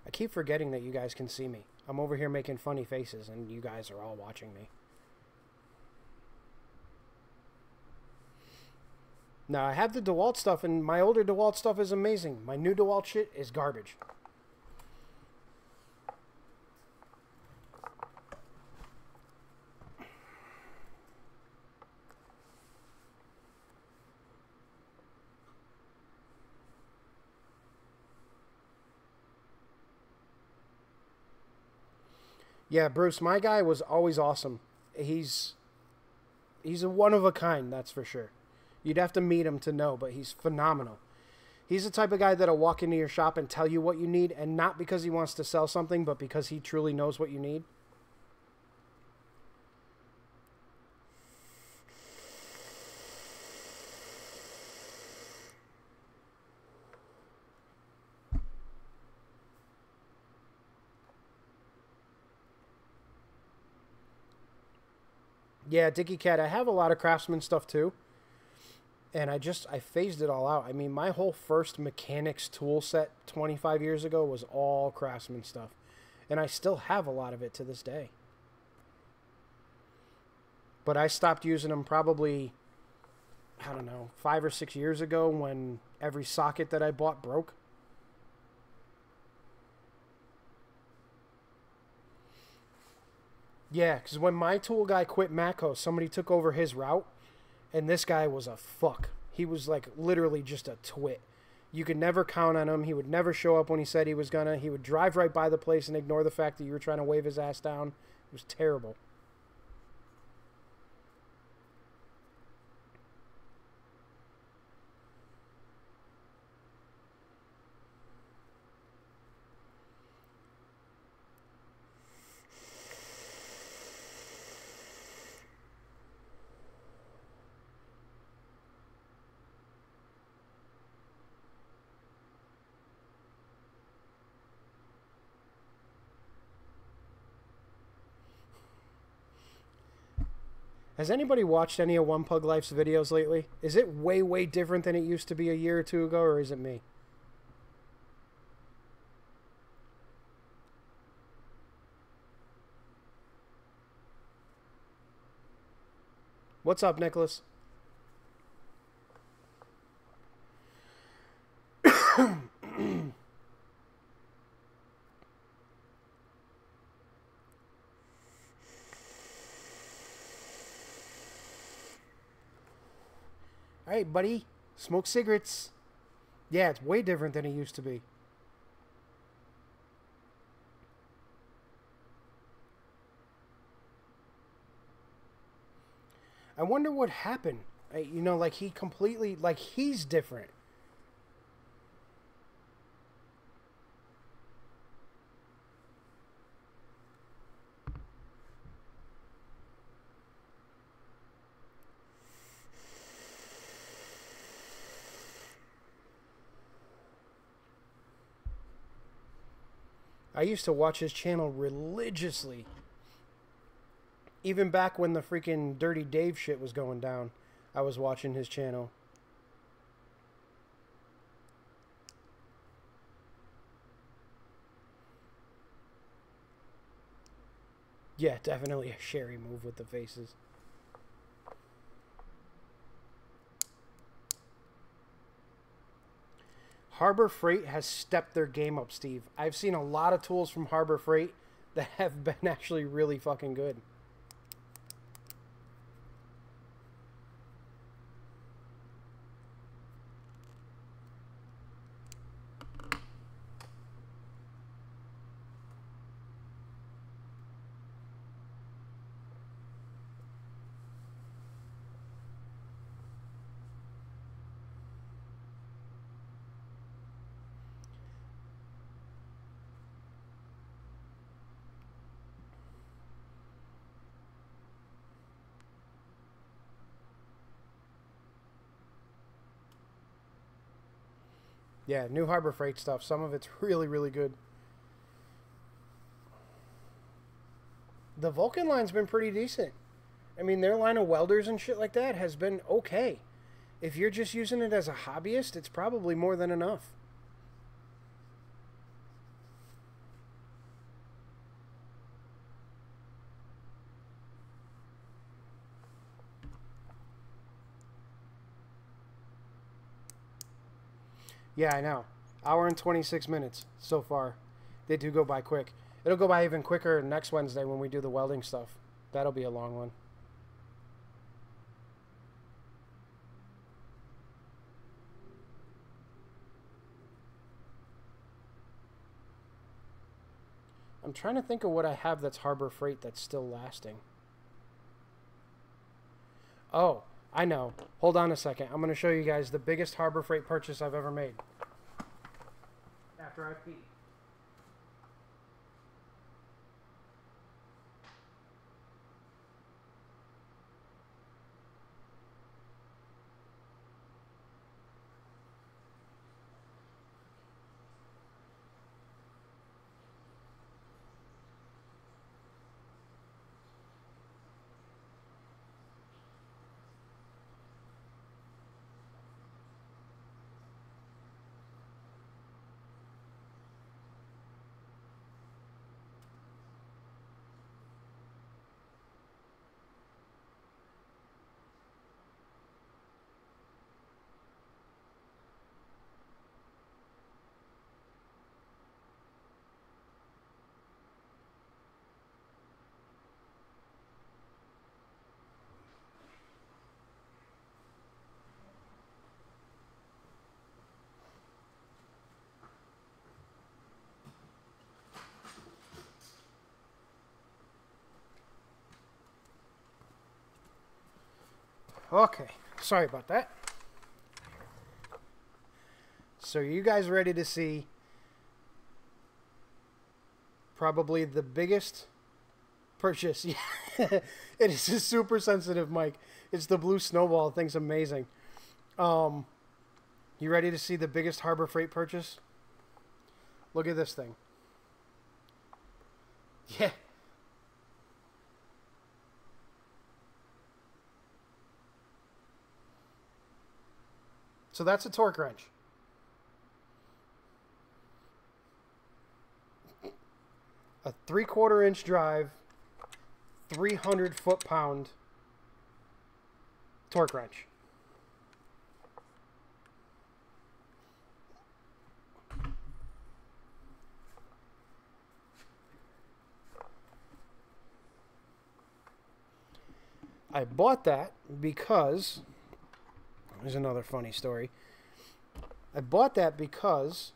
S1: I keep forgetting that you guys can see me. I'm over here making funny faces, and you guys are all watching me. Now, I have the DeWalt stuff, and my older DeWalt stuff is amazing. My new DeWalt shit is garbage. Yeah, Bruce, my guy was always awesome. He's He's a one of a kind, that's for sure. You'd have to meet him to know, but he's phenomenal. He's the type of guy that'll walk into your shop and tell you what you need, and not because he wants to sell something, but because he truly knows what you need. Yeah, Dickie Cat, I have a lot of Craftsman stuff too. And I phased it all out. I mean, my whole first mechanics tool set 25 years ago was all Craftsman stuff. And I still have a lot of it to this day. But I stopped using them probably, I don't know, 5 or 6 years ago when every socket that I bought broke. Yeah, because when my tool guy quit Matco, somebody took over his route, and this guy was a fuck. He was like literally just a twit. You could never count on him. He would never show up when he said he was gonna. He would drive right by the place and ignore the fact that you were trying to wave his ass down. It was terrible. Has anybody watched any of One Pug Life's videos lately? Is it way, way different than it used to be a year or two ago, or is it me? What's up, Nicholas? All right, buddy. Smoke cigarettes. Yeah, it's way different than it used to be. I wonder what happened. You know, like he completely, like he's different. I used to watch his channel religiously. Even back when the freaking Dirty Dave shit was going down, I was watching his channel. Yeah, definitely a Sherry move with the faces. Harbor Freight has stepped their game up, Steve. I've seen a lot of tools from Harbor Freight that have been actually really fucking good. Yeah, new Harbor Freight stuff. Some of it's really, really good. The Vulcan line's been pretty decent. I mean, their line of welders and shit like that has been okay. If you're just using it as a hobbyist, it's probably more than enough. Yeah, I know. Hour and 26 minutes so far. They do go by quick. It'll go by even quicker next Wednesday when we do the welding stuff. That'll be a long one. I'm trying to think of what I have that's Harbor Freight that's still lasting. Oh, I know. Hold on a second. I'm going to show you guys the biggest Harbor Freight purchase I've ever made. After I pee. Okay, sorry about that. So you guys ready to see probably the biggest purchase? It is a super sensitive mic. It's the blue snowball. The thing's amazing. You ready to see the biggest Harbor Freight purchase? Look at this thing. Yeah. So that's a torque wrench. A 3/4 inch drive, 300 foot-pound torque wrench. I bought that because, here's another funny story. I bought that because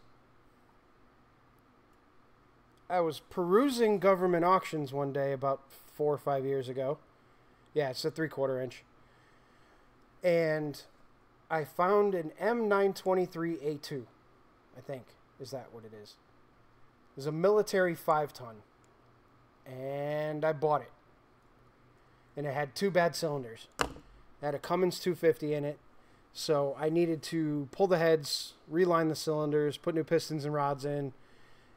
S1: I was perusing government auctions one day about 4 or 5 years ago. Yeah, it's a 3/4 inch. And I found an M923A2, I think. Is that what it is? It's a military 5-ton. And I bought it. And it had 2 bad cylinders. It had a Cummins 250 in it. So I needed to pull the heads, reline the cylinders, put new pistons and rods in.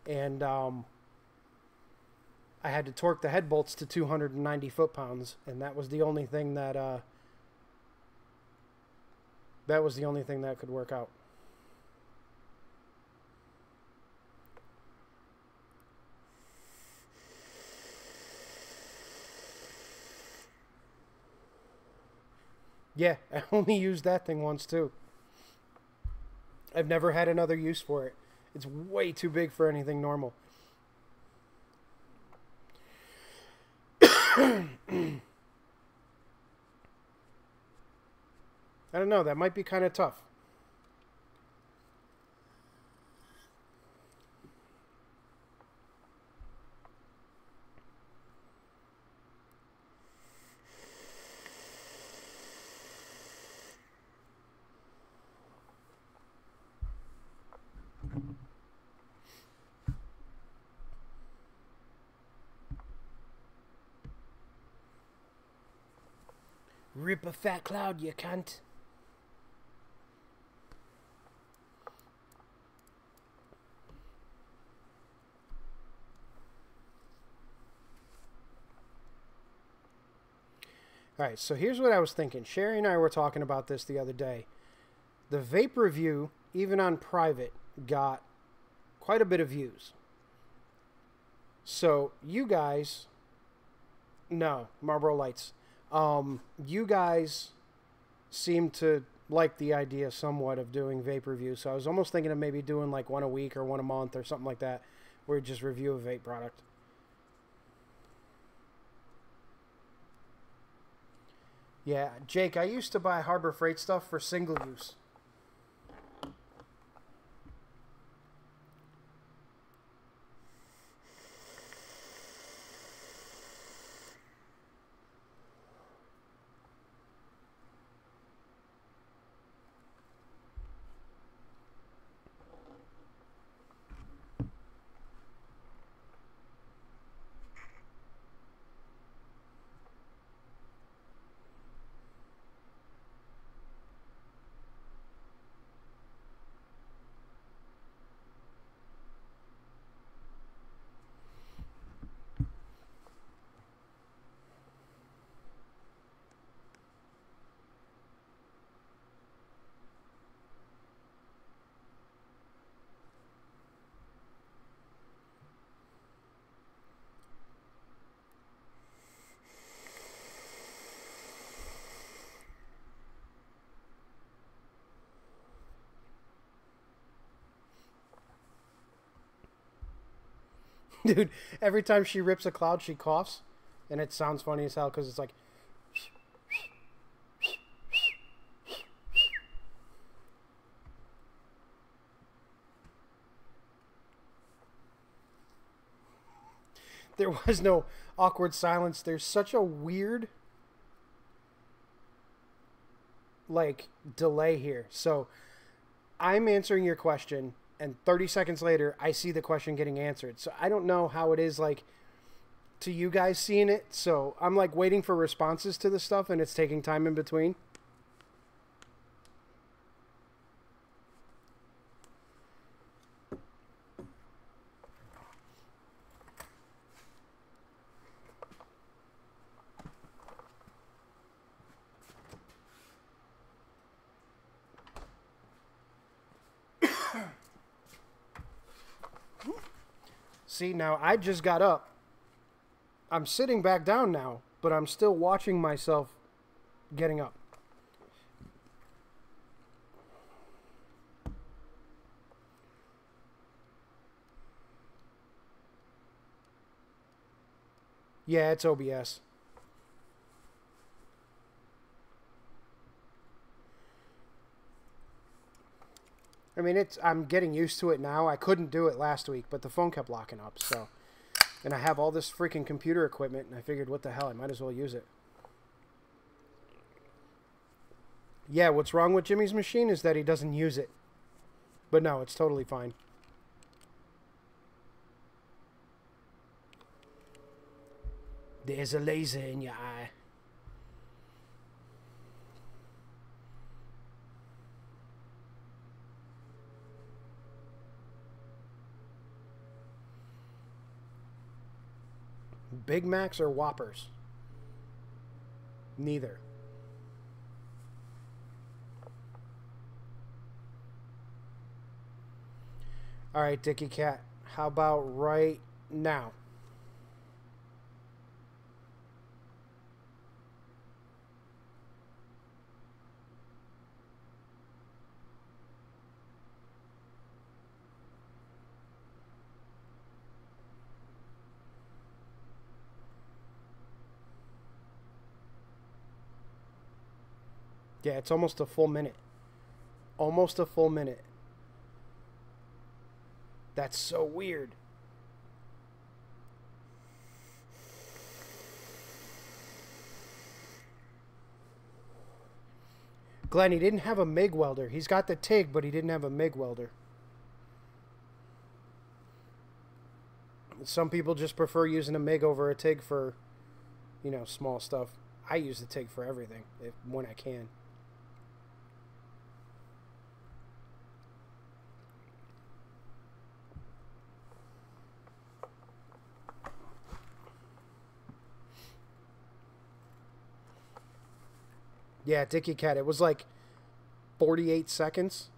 S1: And I had to torque the head bolts to 290 foot-pounds. And that was the only thing that could work out. Yeah, I only used that thing once too. I've never had another use for it. It's way too big for anything normal. I don't know, that might be kind of tough. Rip a fat cloud, you cunt. Alright, so here's what I was thinking. Sherry and I were talking about this the other day. The vape review, even on private, got quite a bit of views. So, you guys... No, Marlboro Lights. You guys seem to like the idea somewhat of doing vape reviews, so I was almost thinking of maybe doing like one a week or one a month or something like that, where we just review a vape product. Yeah, Jake, I used to buy Harbor Freight stuff for single use. Dude, every time she rips a cloud, she coughs. And it sounds funny as hell because it's like... There was no awkward silence. There's such a weird, like, delay here. So I'm answering your question, and 30 seconds later, I see the question getting answered. So I don't know how it is, like, to you guys seeing it. So I'm, like, waiting for responses to the stuff, and it's taking time in between. See, now I just got up. I'm sitting back down now, but I'm still watching myself getting up. Yeah, it's OBS. I mean, I'm getting used to it now. I couldn't do it last week, but the phone kept locking up, so... And I have all this freaking computer equipment, and I figured, what the hell, I might as well use it. Yeah, what's wrong with Jimmy's machine is that he doesn't use it. But no, it's totally fine. There's a laser in your eye. Big Macs or Whoppers? Neither. Alright, Dickie Cat. How about right now? Yeah, it's almost a full minute. Almost a full minute. That's so weird. Glenn, he didn't have a MIG welder. He's got the TIG, but he didn't have a MIG welder. Some people just prefer using a MIG over a TIG for, you know, small stuff. I use the TIG for everything, when I can. Yeah, Dickie Cat, it was like 48 seconds.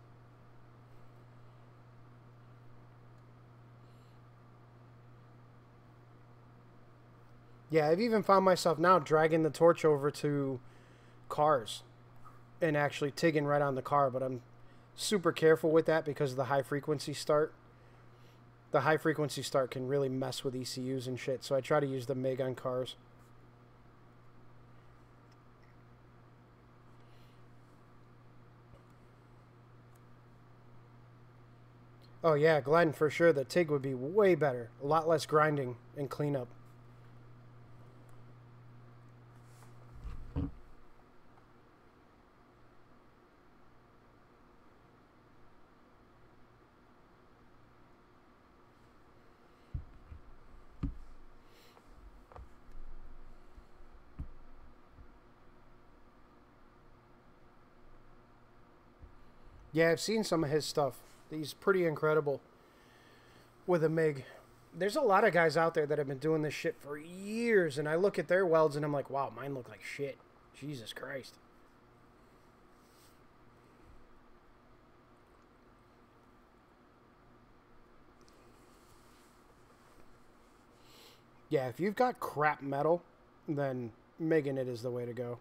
S1: Yeah, I've even found myself now dragging the torch over to cars and actually tigging right on the car, but I'm super careful with that because of the high frequency start. The high frequency start can really mess with ECUs and shit, so I try to use the MIG on cars. Oh yeah, Glenn, for sure, the TIG would be way better. A lot less grinding and cleanup. Yeah, I've seen some of his stuff. He's pretty incredible with a MIG. There's a lot of guys out there that have been doing this shit for years, and I look at their welds and I'm like, wow, mine look like shit. Jesus Christ. Yeah, if you've got crap metal, then MIGing it is the way to go.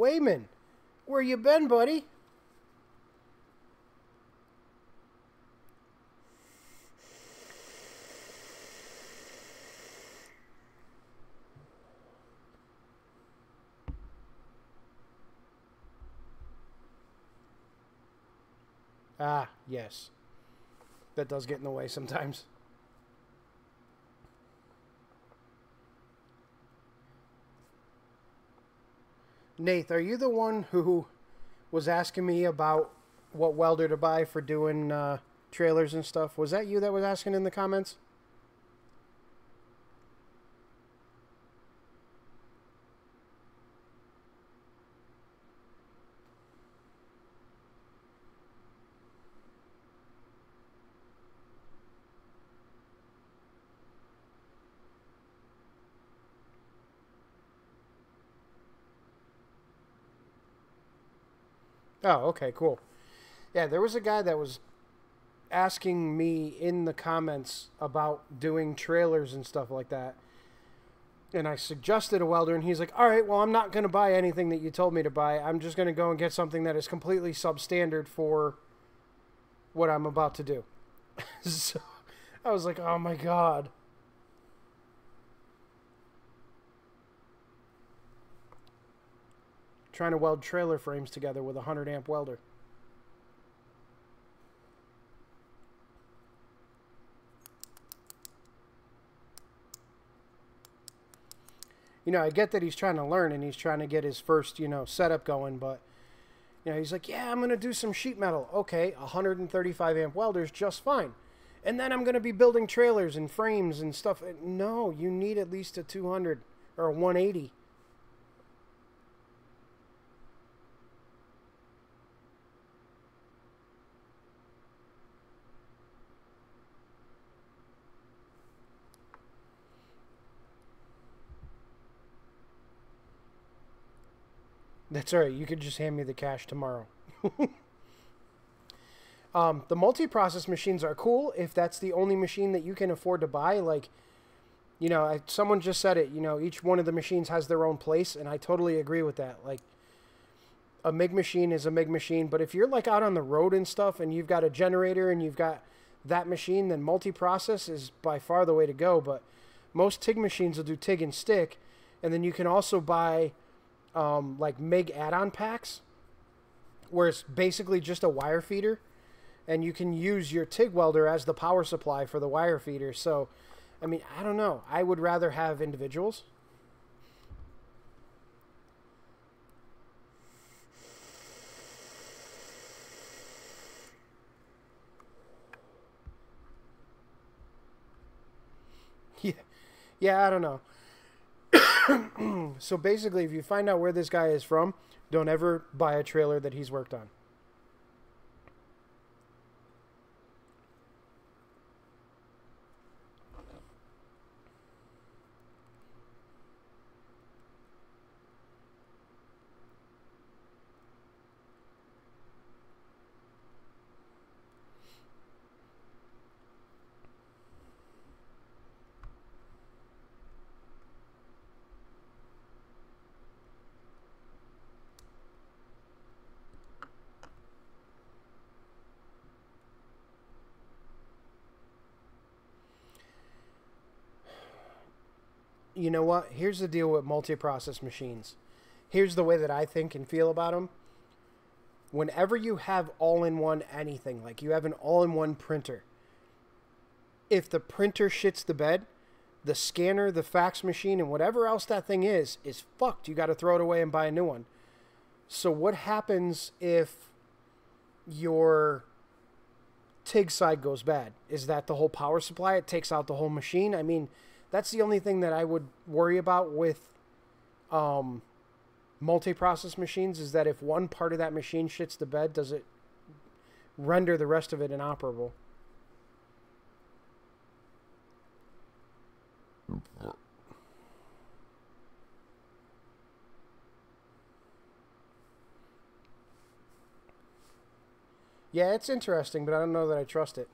S1: Wayman, where you been, buddy? Ah, yes. That does get in the way sometimes. Nath, are you the one who was asking me about what welder to buy for doing trailers and stuff? Was that you that was asking in the comments? Oh, okay, cool. Yeah, there was a guy that was asking me in the comments about doing trailers and stuff like that. And I suggested a welder, and he's like, all right, well, I'm not going to buy anything that you told me to buy. I'm just going to go and get something that is completely substandard for what I'm about to do. So I was like, oh my God. Trying to weld trailer frames together with a 100 amp welder. You know, I get that he's trying to learn and he's trying to get his first, setup going, but, he's like, yeah, I'm going to do some sheet metal. Okay, 135 amp welders, just fine. And then I'm going to be building trailers and frames and stuff. No, you need at least a 200 or a 180. That's all right. You could just hand me the cash tomorrow. The multi-process machines are cool if that's the only machine that you can afford to buy. Like, someone just said it. Each one of the machines has their own place, and I totally agree with that. Like, a MIG machine is a MIG machine, but if you're like out on the road and stuff, and you've got a generator and you've got that machine, then multi-process is by far the way to go. But most TIG machines will do TIG and stick, and then you can also buy like MIG add-on packs where it's basically just a wire feeder and you can use your TIG welder as the power supply for the wire feeder. So, I mean, I don't know. I would rather have individuals. Yeah, I don't know. So basically, if you find out where this guy is from, don't ever buy a trailer that he's worked on. You know what? Here's the deal with multi-process machines. Here's the way that I think and feel about them. Whenever you have all-in-one anything, like you have an all-in-one printer, if the printer shits the bed, the scanner, the fax machine, and whatever else that thing is fucked. You got to throw it away and buy a new one. So what happens if your TIG side goes bad? Is that the whole power supply? It takes out the whole machine? I mean, that's the only thing that I would worry about with multi-process machines, is that if one part of that machine shits the bed, does it render the rest of it inoperable? Yeah, it's interesting, but I don't know that I trust it.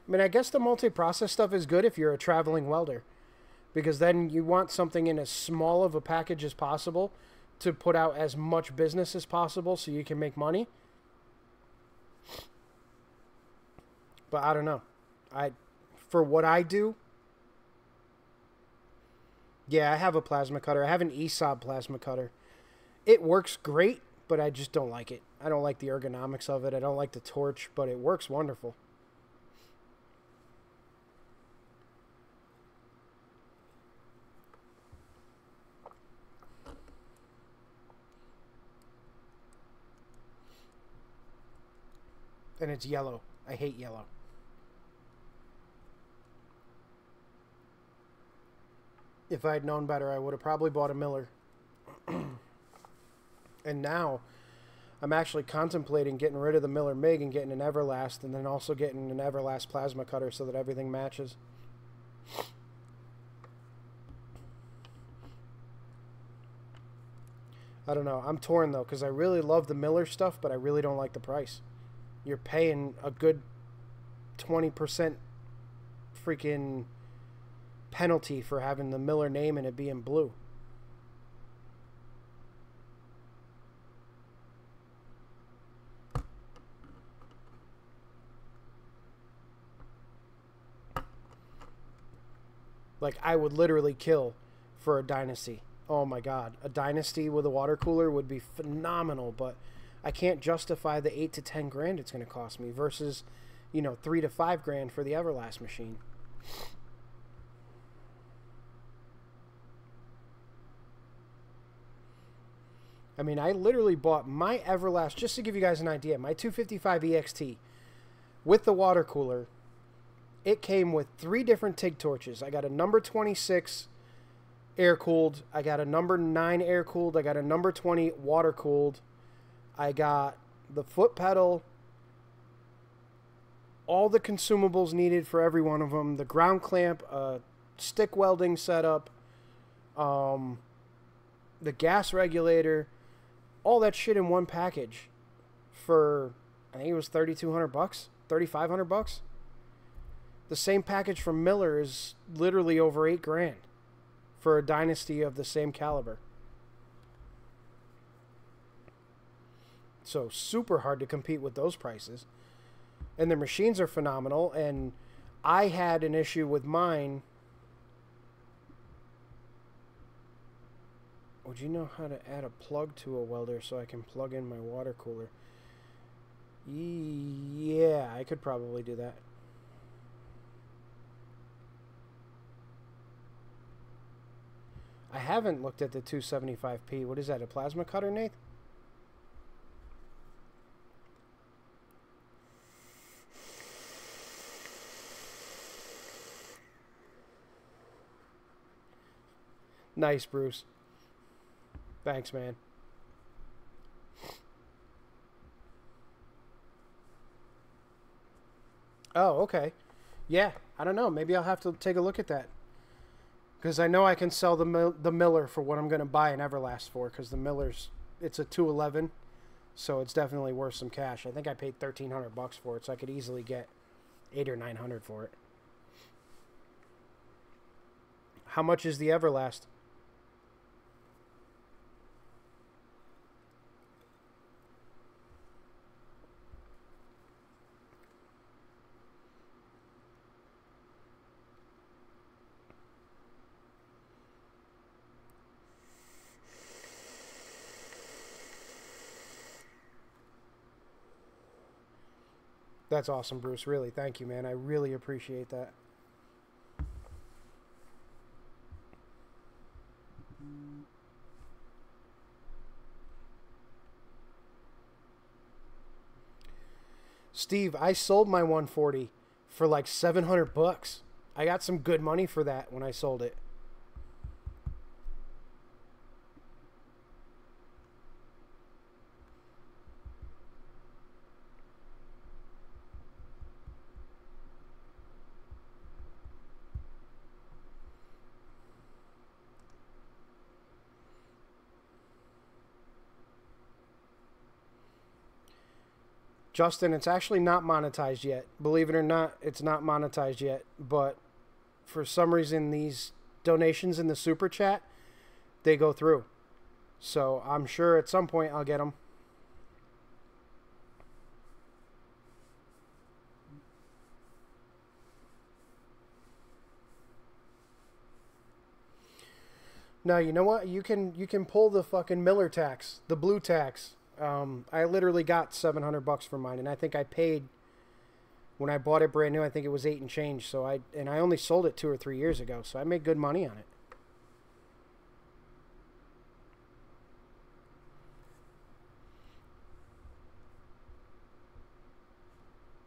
S1: I mean, I guess the multi-process stuff is good if you're a traveling welder, because then you want something in as small of a package as possible to put out as much business as possible so you can make money. But I don't know. For what I do, yeah, I have a plasma cutter. I have an ESOB plasma cutter. It works great, but I just don't like it. I don't like the ergonomics of it. I don't like the torch, but it works wonderful. And it's yellow. I hate yellow. If I had known better, I would have probably bought a Miller. And now, I'm actually contemplating getting rid of the Miller MIG and getting an Everlast, and then also getting an Everlast plasma cutter so that everything matches. I don't know. I'm torn, though, because I really love the Miller stuff, but I really don't like the price. You're paying a good 20% freaking penalty for having the Miller name and it being blue. Like, I would literally kill for a Dynasty. Oh my god. A Dynasty with a water cooler would be phenomenal, but I can't justify the 8 to 10 grand it's going to cost me versus, you know, 3 to 5 grand for the Everlast machine. I mean, I literally bought my Everlast, just to give you guys an idea, my 255 EXT with the water cooler. It came with 3 different TIG torches. I got a number 26 air-cooled. I got a number 9 air-cooled. I got a number 20 water-cooled. I got the foot pedal, all the consumables needed for every one of them, the ground clamp, stick welding setup, the gas regulator, all that shit in one package for, I think it was $3,200, $3,500. The same package from Miller is literally over $8 grand for a Dynasty of the same caliber. So super hard to compete with those prices. And the machines are phenomenal. And I had an issue with mine. Would you know how to add a plug to a welder so I can plug in my water cooler? Yeah, I could probably do that. I haven't looked at the 275p. What is that, a plasma cutter, Nate? Nice, Bruce. Thanks, man. Oh, okay. Yeah, I don't know. Maybe I'll have to take a look at that. Because I know I can sell the Miller for what I'm going to buy an Everlast for. Because the Miller's, it's a 211. So it's definitely worth some cash. I think I paid $1,300 for it. So I could easily get $800 or $900 for it. How much is the Everlast? That's awesome, Bruce. Really, thank you, man. I really appreciate that. Steve, I sold my 140 for like $700. I got some good money for that when I sold it. Justin, it's actually not monetized yet. Believe it or not, it's not monetized yet. But for some reason, these donations in the super chat, they go through. So I'm sure at some point I'll get them. No, you know what? You can pull the fucking Miller tax, the blue tax. I literally got $700 for mine, and I think I paid when I bought it brand new. I think it was 8 and change. So I only sold it 2 or 3 years ago, so I made good money on it.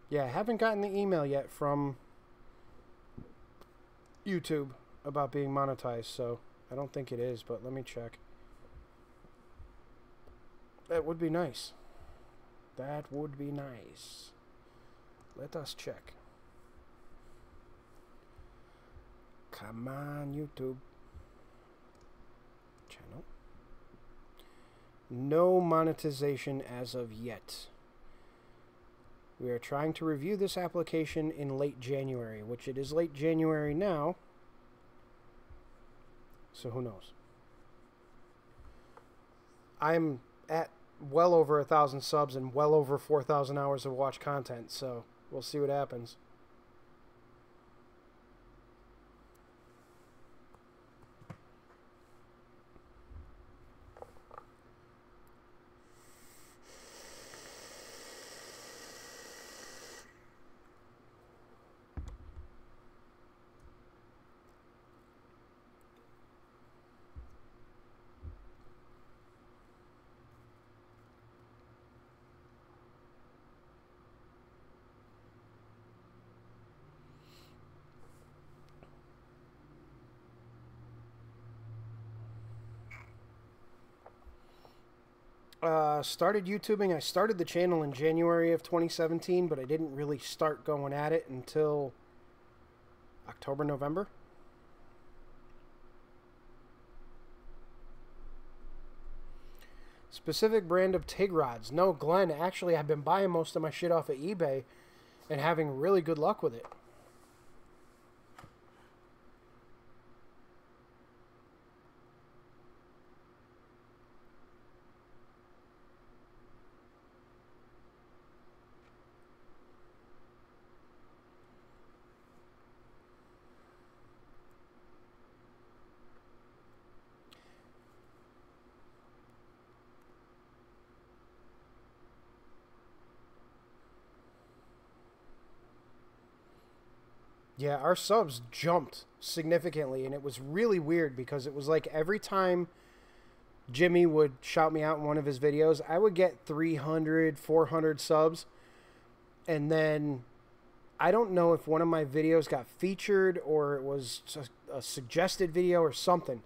S1: Yeah, I haven't gotten the email yet from YouTube about being monetized, so I don't think it is, but let me check. That would be nice. That would be nice. Let us check. Come on, YouTube. Channel. No monetization as of yet. We are trying to review this application in late January, which it is late January now. So who knows? I'm at well over 1,000 subs and well over 4,000 hours of watch content, so we'll see what happens. Started YouTubing. I started the channel in January of 2017, but I didn't really start going at it until October, November. Specific brand of TIG rods. No, Glenn, actually I've been buying most of my shit off of eBay and having really good luck with it. Yeah, our subs jumped significantly, and it was really weird because it was like every time Jimmy would shout me out in one of his videos, I would get 300, 400 subs, and then I don't know if one of my videos got featured or it was a suggested video or something,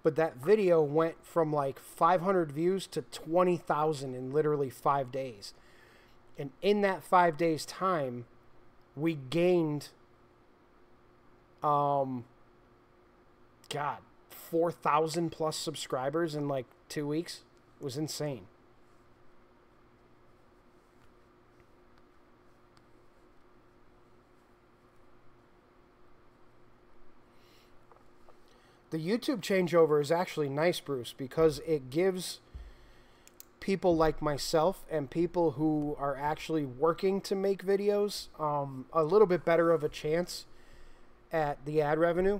S1: but that video went from like 500 views to 20,000 in literally 5 days. And in that 5 days time, we gained... God, 4,000 plus subscribers in like 2 weeks. It was insane. The YouTube changeover is actually nice, Bruce, because it gives people like myself and people who are actually working to make videos a little bit better of a chance at the ad revenue,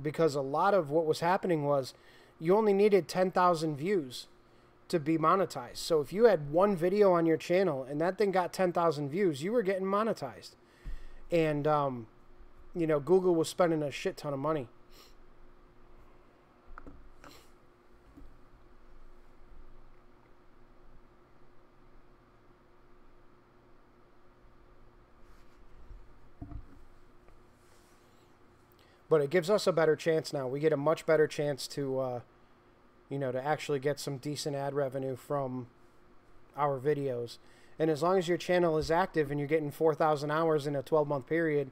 S1: because a lot of what was happening was you only needed 10,000 views to be monetized. So if you had one video on your channel and that thing got 10,000 views, you were getting monetized. And, you know, Google was spending a shit ton of money. But it gives us a better chance now. We get a much better chance to, you know, to actually get some decent ad revenue from our videos. And as long as your channel is active and you're getting 4,000 hours in a 12-month period,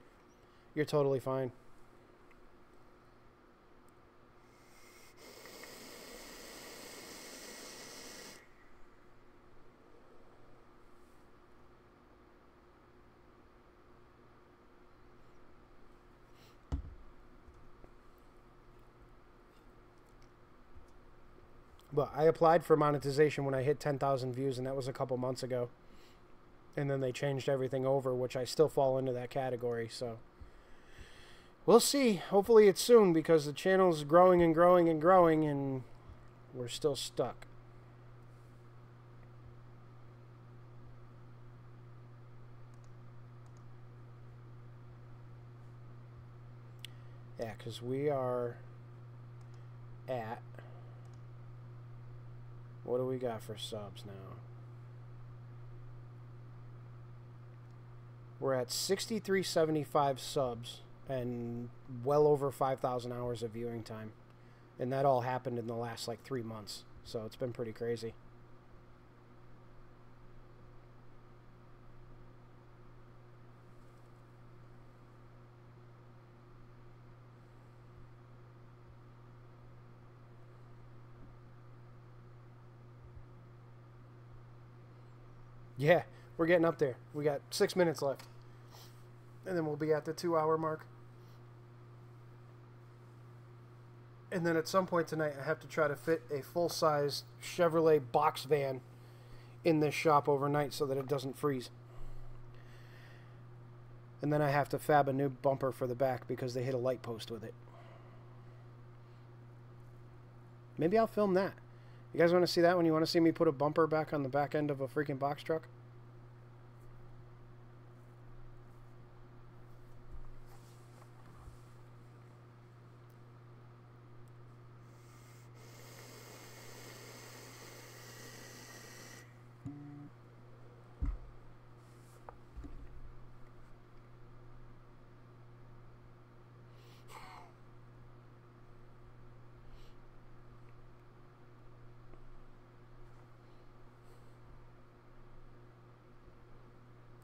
S1: you're totally fine. But I applied for monetization when I hit 10,000 views, and that was a couple months ago. And then they changed everything over, which I still fall into that category, so we'll see. Hopefully it's soon, because the channel's growing and growing and growing, and we're still stuck. Yeah, because we are at... What do we got for subs now? We're at 6,375 subs and well over 5,000 hours of viewing time. And that all happened in the last, like, 3 months. So it's been pretty crazy. Yeah, we're getting up there. We got 6 minutes left. And then we'll be at the 2-hour mark. And then at some point tonight, I have to try to fit a full-size Chevrolet box van in this shop overnight so that it doesn't freeze. And then I have to fab a new bumper for the back because they hit a light post with it. Maybe I'll film that. You guys want to see that when you want to see me put a bumper back on the back end of a freaking box truck?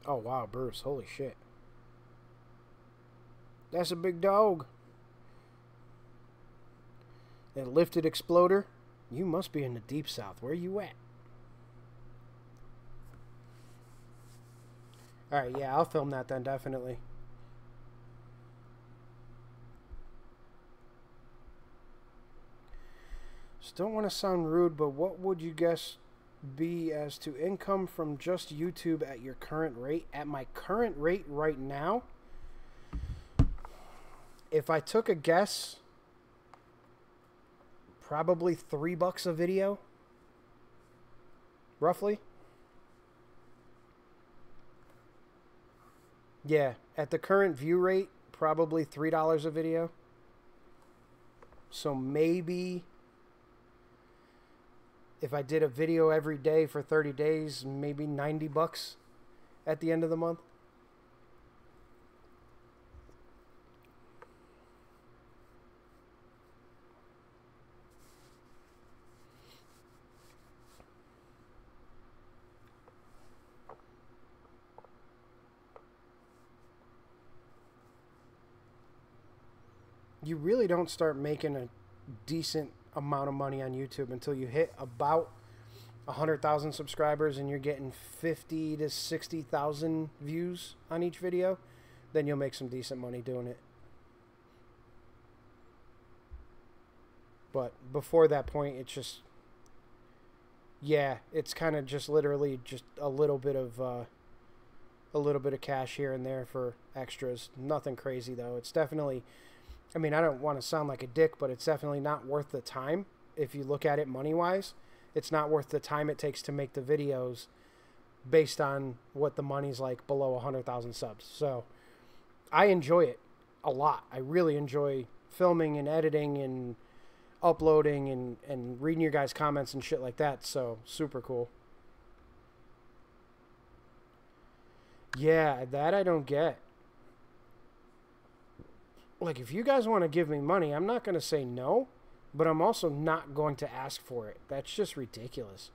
S1: Oh, wow, Bruce. Holy shit. That's a big dog. That lifted exploder. You must be in the deep south. Where are you at? Alright, yeah, I'll film that then, definitely. Just don't want to sound rude, but what would you guess be as to income from just YouTube at your current rate? At my current rate right now, if I took a guess, probably $3 a video, roughly. Yeah, at the current view rate, probably $3 a video. So maybe if I did a video every day for 30 days, maybe $90 at the end of the month. You really don't start making a decent amount of money on YouTube until you hit about 100,000 subscribers and you're getting 50 to 60,000 views on each video. Then you'll make some decent money doing it. But before that point, it's just, yeah, it's kind of just literally just a little bit of cash here and there for extras. Nothing crazy though. It's definitely, I mean, I don't want to sound like a dick, but it's definitely not worth the time. If you look at it money-wise, it's not worth the time it takes to make the videos based on what the money's like below 100,000 subs. So I enjoy it a lot. I really enjoy filming and editing and uploading and reading your guys' comments and shit like that. So super cool. Yeah, that I don't get. Like, if you guys want to give me money, I'm not going to say no, but I'm also not going to ask for it. That's just ridiculous.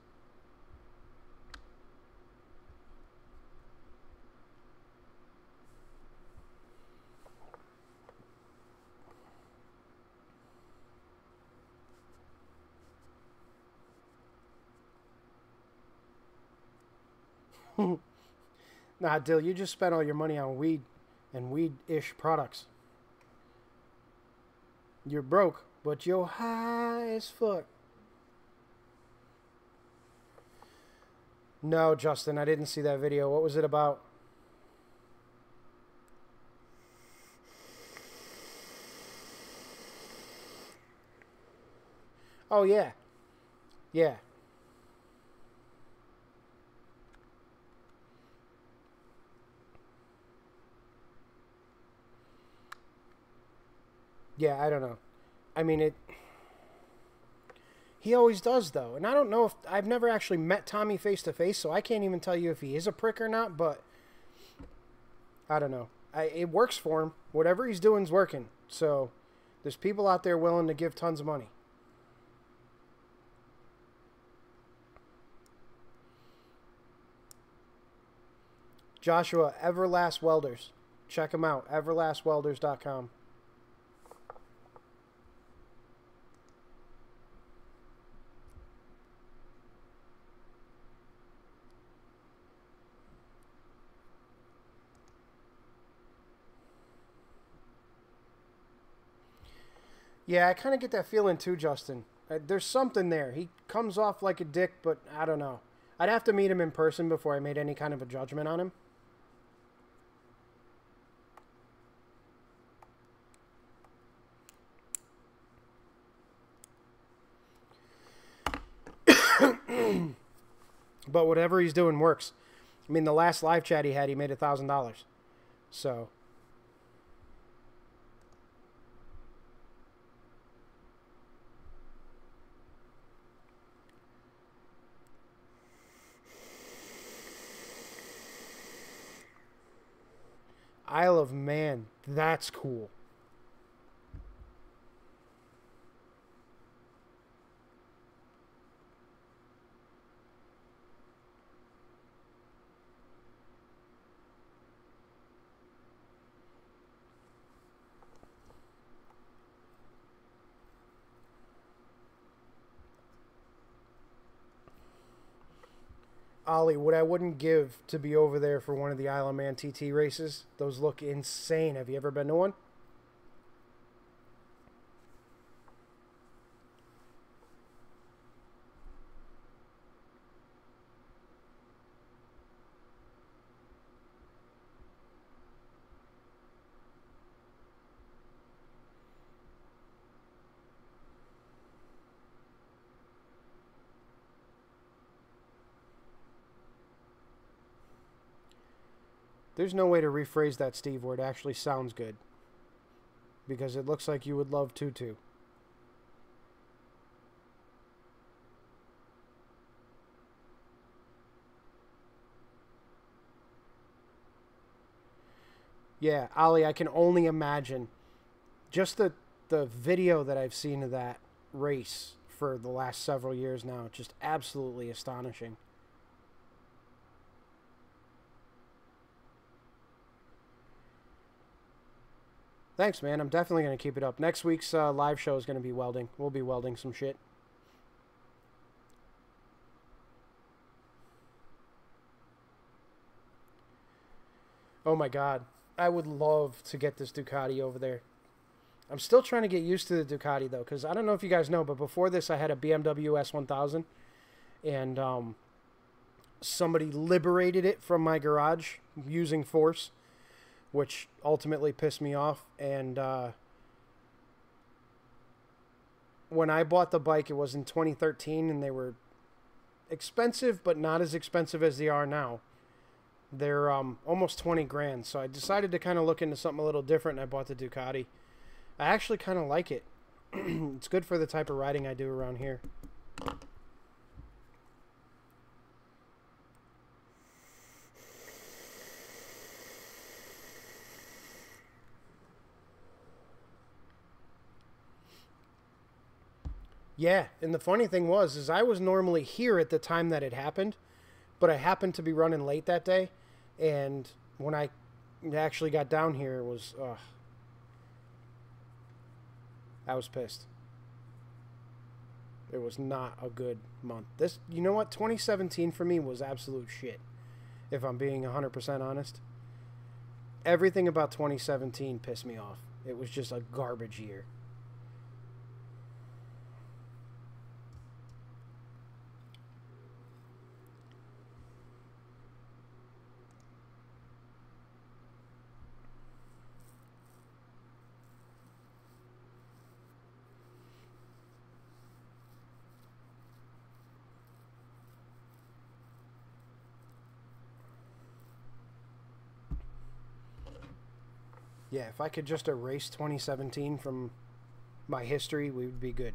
S1: Nah, Dill, you just spent all your money on weed and weed-ish products. You're broke, but you're high as fuck. No, Justin, I didn't see that video. What was it about? Oh, yeah. Yeah. Yeah, I don't know. I mean, it... He always does, though. And I don't know if... I've never actually met Tommy face-to-face, so I can't even tell you if he is a prick or not, but... I don't know. It works for him. Whatever he's doing is working. So, there's people out there willing to give tons of money. Joshua, Everlast Welders. Check them out. everlastwelders.com. Yeah, I kind of get that feeling too, Justin. There's something there. He comes off like a dick, but I don't know. I'd have to meet him in person before I made any kind of a judgment on him. But whatever he's doing works. I mean, the last live chat he had, he made $1,000. So... Isle of Man. That's cool. Ollie, what I wouldn't give to be over there for one of the Isle of Man TT races. Those look insane. Have you ever been to one? There's no way to rephrase that, Steve, where it actually sounds good. Because it looks like you would love Tutu. Yeah, Ollie, I can only imagine. Just the video that I've seen of that race for the last several years now, just absolutely astonishing. Thanks, man. I'm definitely going to keep it up. Next week's live show is going to be welding. We'll be welding some shit. Oh my god. I would love to get this Ducati over there. I'm still trying to get used to the Ducati, though, because I don't know if you guys know, but before this I had a BMW S1000, and somebody liberated it from my garage using force, which ultimately pissed me off. And when I bought the bike, it was in 2013, and they were expensive, but not as expensive as they are now. They're almost 20 grand, so I decided to kind of look into something a little different, and I bought the Ducati. I actually kind of like it. It's good for the type of riding I do around here. Yeah, and the funny thing was, I was normally here at the time that it happened, but I happened to be running late that day, and when I actually got down here, it was, I was pissed. It was not a good month. This, you know what, 2017 for me was absolute shit, if I'm being 100% honest. Everything about 2017 pissed me off. It was just a garbage year. Yeah, if I could just erase 2017 from my history, we would be good.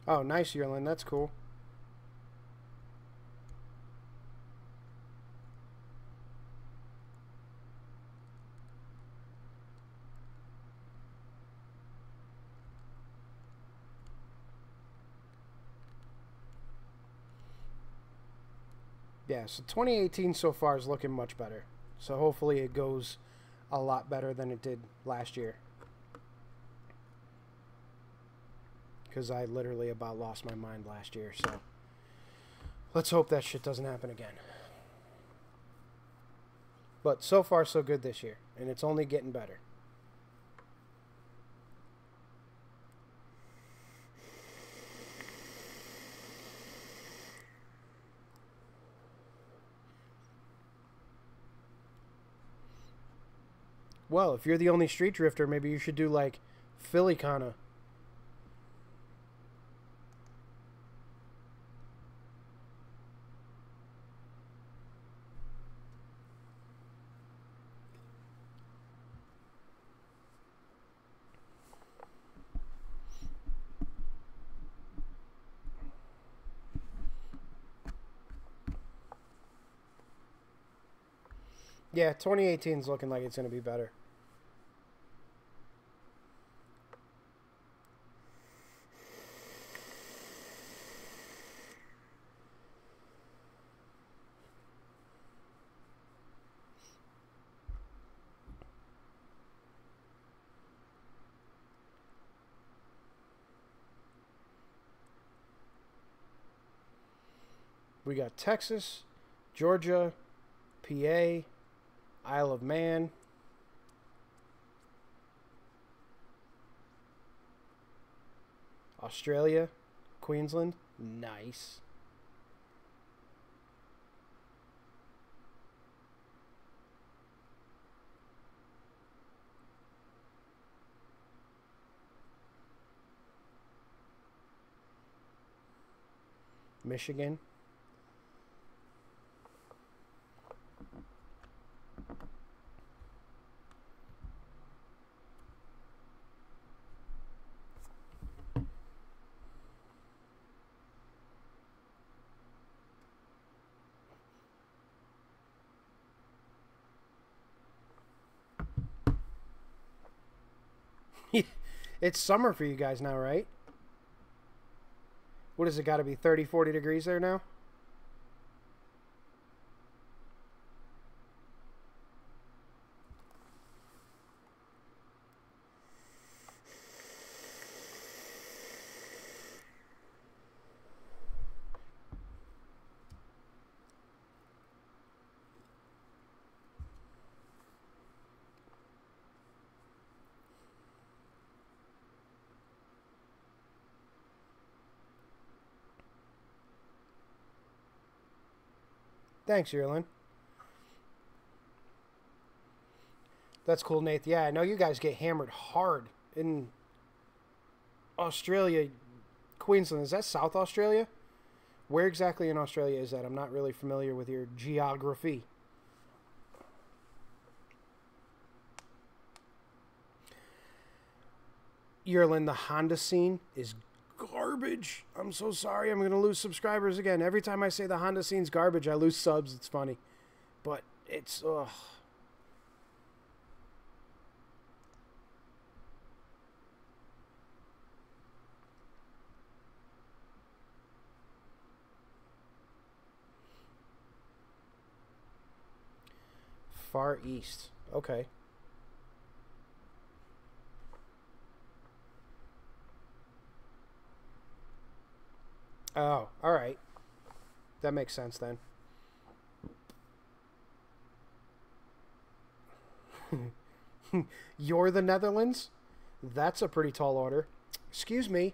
S1: Oh, nice, Yerlin. That's cool. Yeah, so 2018 so far is looking much better. So hopefully it goes a lot better than it did last year. Because I literally about lost my mind last year, so let's hope that shit doesn't happen again. But so far so good this year, and it's only getting better. Well, if you're the only street drifter, maybe you should do like Philly kinda. Yeah, 2018 is looking like it's going to be better. We got Texas, Georgia, PA, Isle of Man, Australia, Queensland. Nice. Michigan. It's summer for you guys now, right? What has it got to be, 30, 40 degrees there now? Thanks, Yerlin. That's cool, Nate. Yeah, I know you guys get hammered hard in Australia. Queensland, is that South Australia? Where exactly in Australia is that? I'm not really familiar with your geography. Yerlin, the Honda scene is garbage. I'm so sorry. I'm going to lose subscribers again. Every time I say the Honda scene's garbage, I lose subs. It's funny. But it's, ugh. Far East. Okay. Oh, all right. That makes sense then. You're the Netherlands? That's a pretty tall order. Excuse me.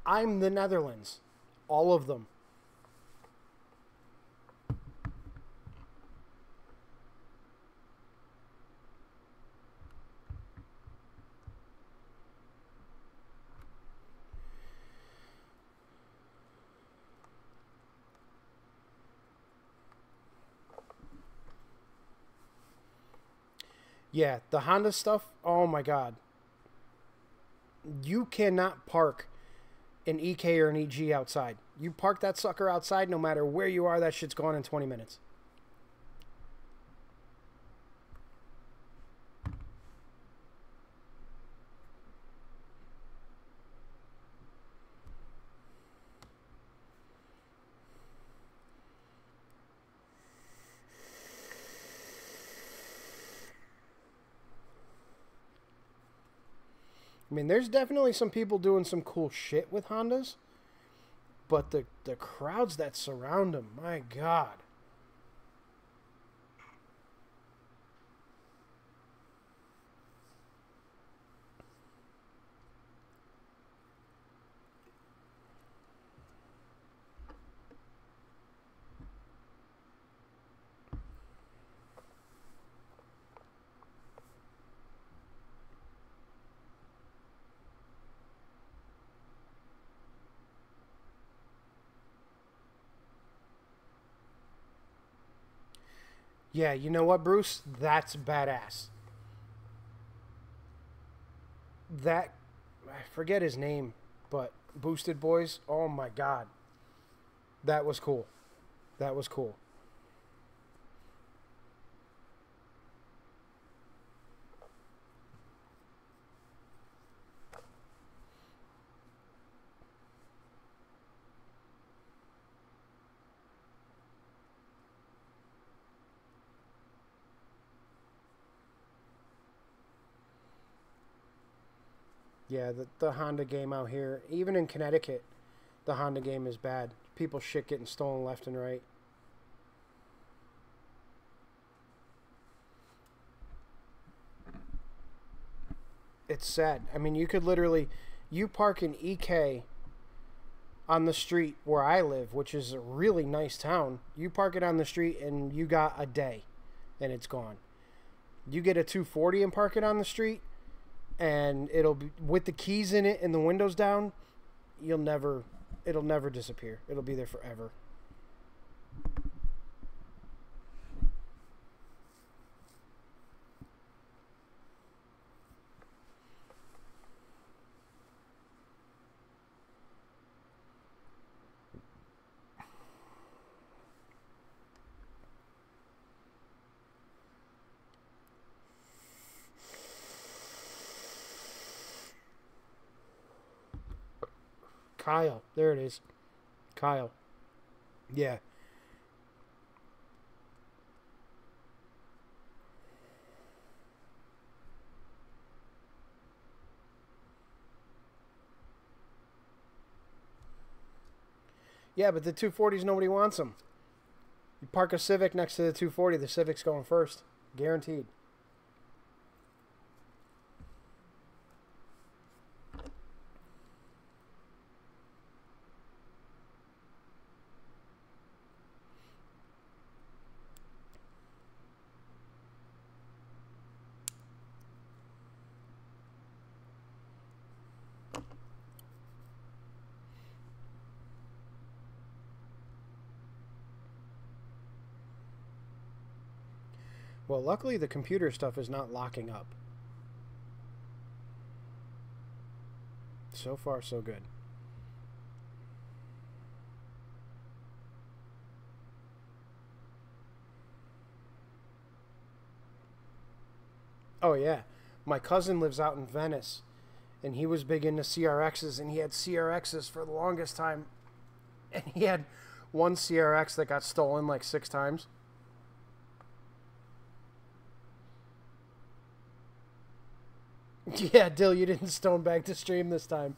S1: I'm the Netherlands. All of them. Yeah, the Honda stuff, oh my god. You cannot park an EK or an EG outside. You park that sucker outside, no matter where you are, that shit's gone in 20 minutes. I mean, there's definitely some people doing some cool shit with Hondas, but the crowds that surround them, my God. Yeah, you know what, Bruce? That's badass. That, I forget his name, but Boosted Boys, oh my God. That was cool. That was cool. Yeah, the Honda game out here, even in Connecticut, the Honda game is bad. People shit getting stolen left and right. It's sad. I mean, you could literally, you park an EK on the street where I live, which is a really nice town. You park it on the street and you got a day and it's gone. You get a 240 and park it on the street, and it'll be with the keys in it and the windows down. It'll never disappear. It'll be there forever. Kyle. There it is. Kyle. Yeah. Yeah, but the 240s, nobody wants them. You park a Civic next to the 240, the Civic's going first. Guaranteed. Well, luckily the computer stuff is not locking up. So far, so good. Oh, yeah. My cousin lives out in Venice, and he was big into CRXs, and he had CRXs for the longest time. And he had one CRX that got stolen like 6 times. Yeah, Dill, you didn't stone bag to stream this time.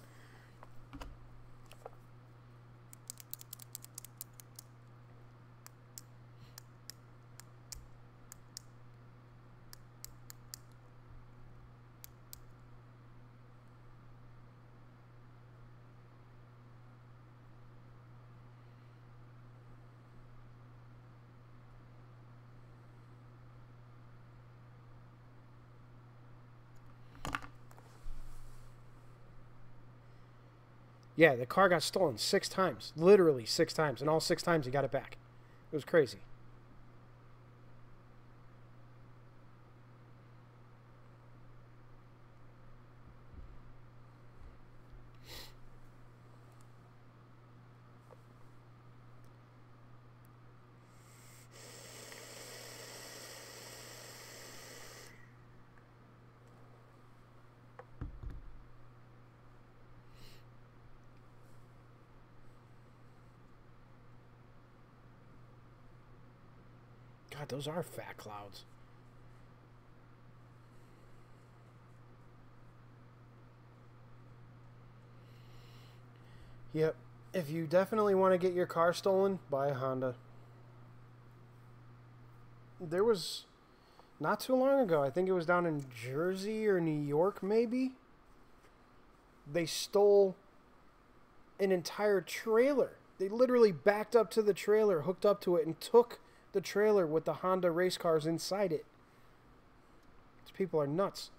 S1: Yeah, the car got stolen 6 times. Literally 6 times. And all 6 times he got it back. It was crazy. God, those are fat clouds. Yep. If you definitely want to get your car stolen, buy a Honda. There was, not too long ago, I think it was down in Jersey or New York, maybe. They stole an entire trailer. They literally backed up to the trailer, hooked up to it, and took the trailer with the Honda race cars inside it. These people are nuts.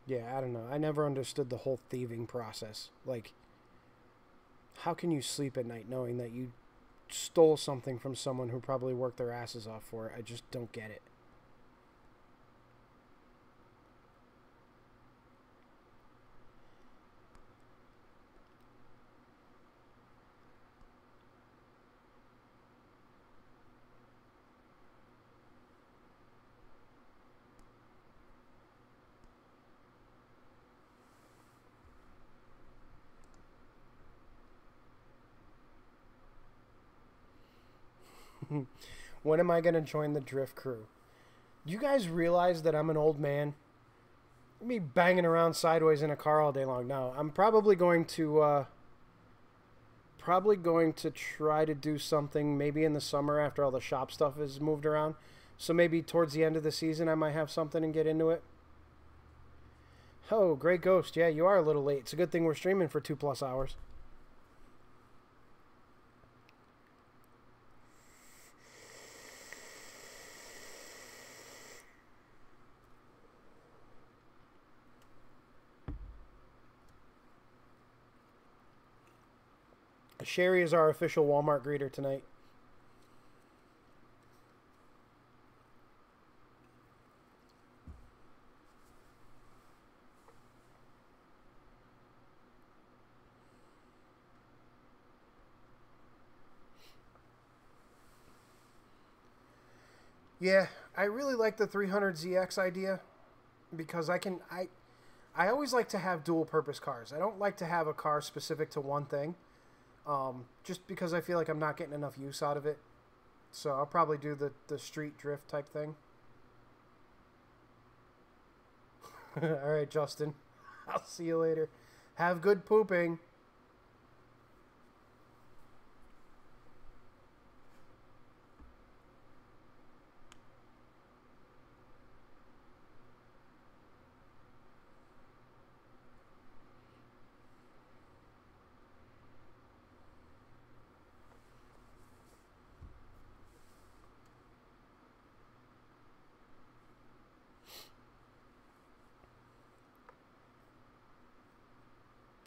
S1: Yeah, I don't know. I never understood the whole thieving process. Like, how can you sleep at night knowing that you stole something from someone who probably worked their asses off for it? I just don't get it. When am I going to join the drift crew? Do you guys realize that I'm an old man? Me banging around sideways in a car all day long. No, I'm probably going to try to do something maybe in the summer after all the shop stuff is moved around. So maybe towards the end of the season I might have something and get into it. Oh, Great Ghost. Yeah, you are a little late. It's a good thing we're streaming for 2+ hours. Sherry is our official Walmart greeter tonight. Yeah, I really like the 300ZX idea because I always like to have dual purpose cars. I don't like to have a car specific to one thing. Just because I feel like I'm not getting enough use out of it. So I'll probably do the street drift type thing. Alright, Justin. I'll see you later. Have good pooping.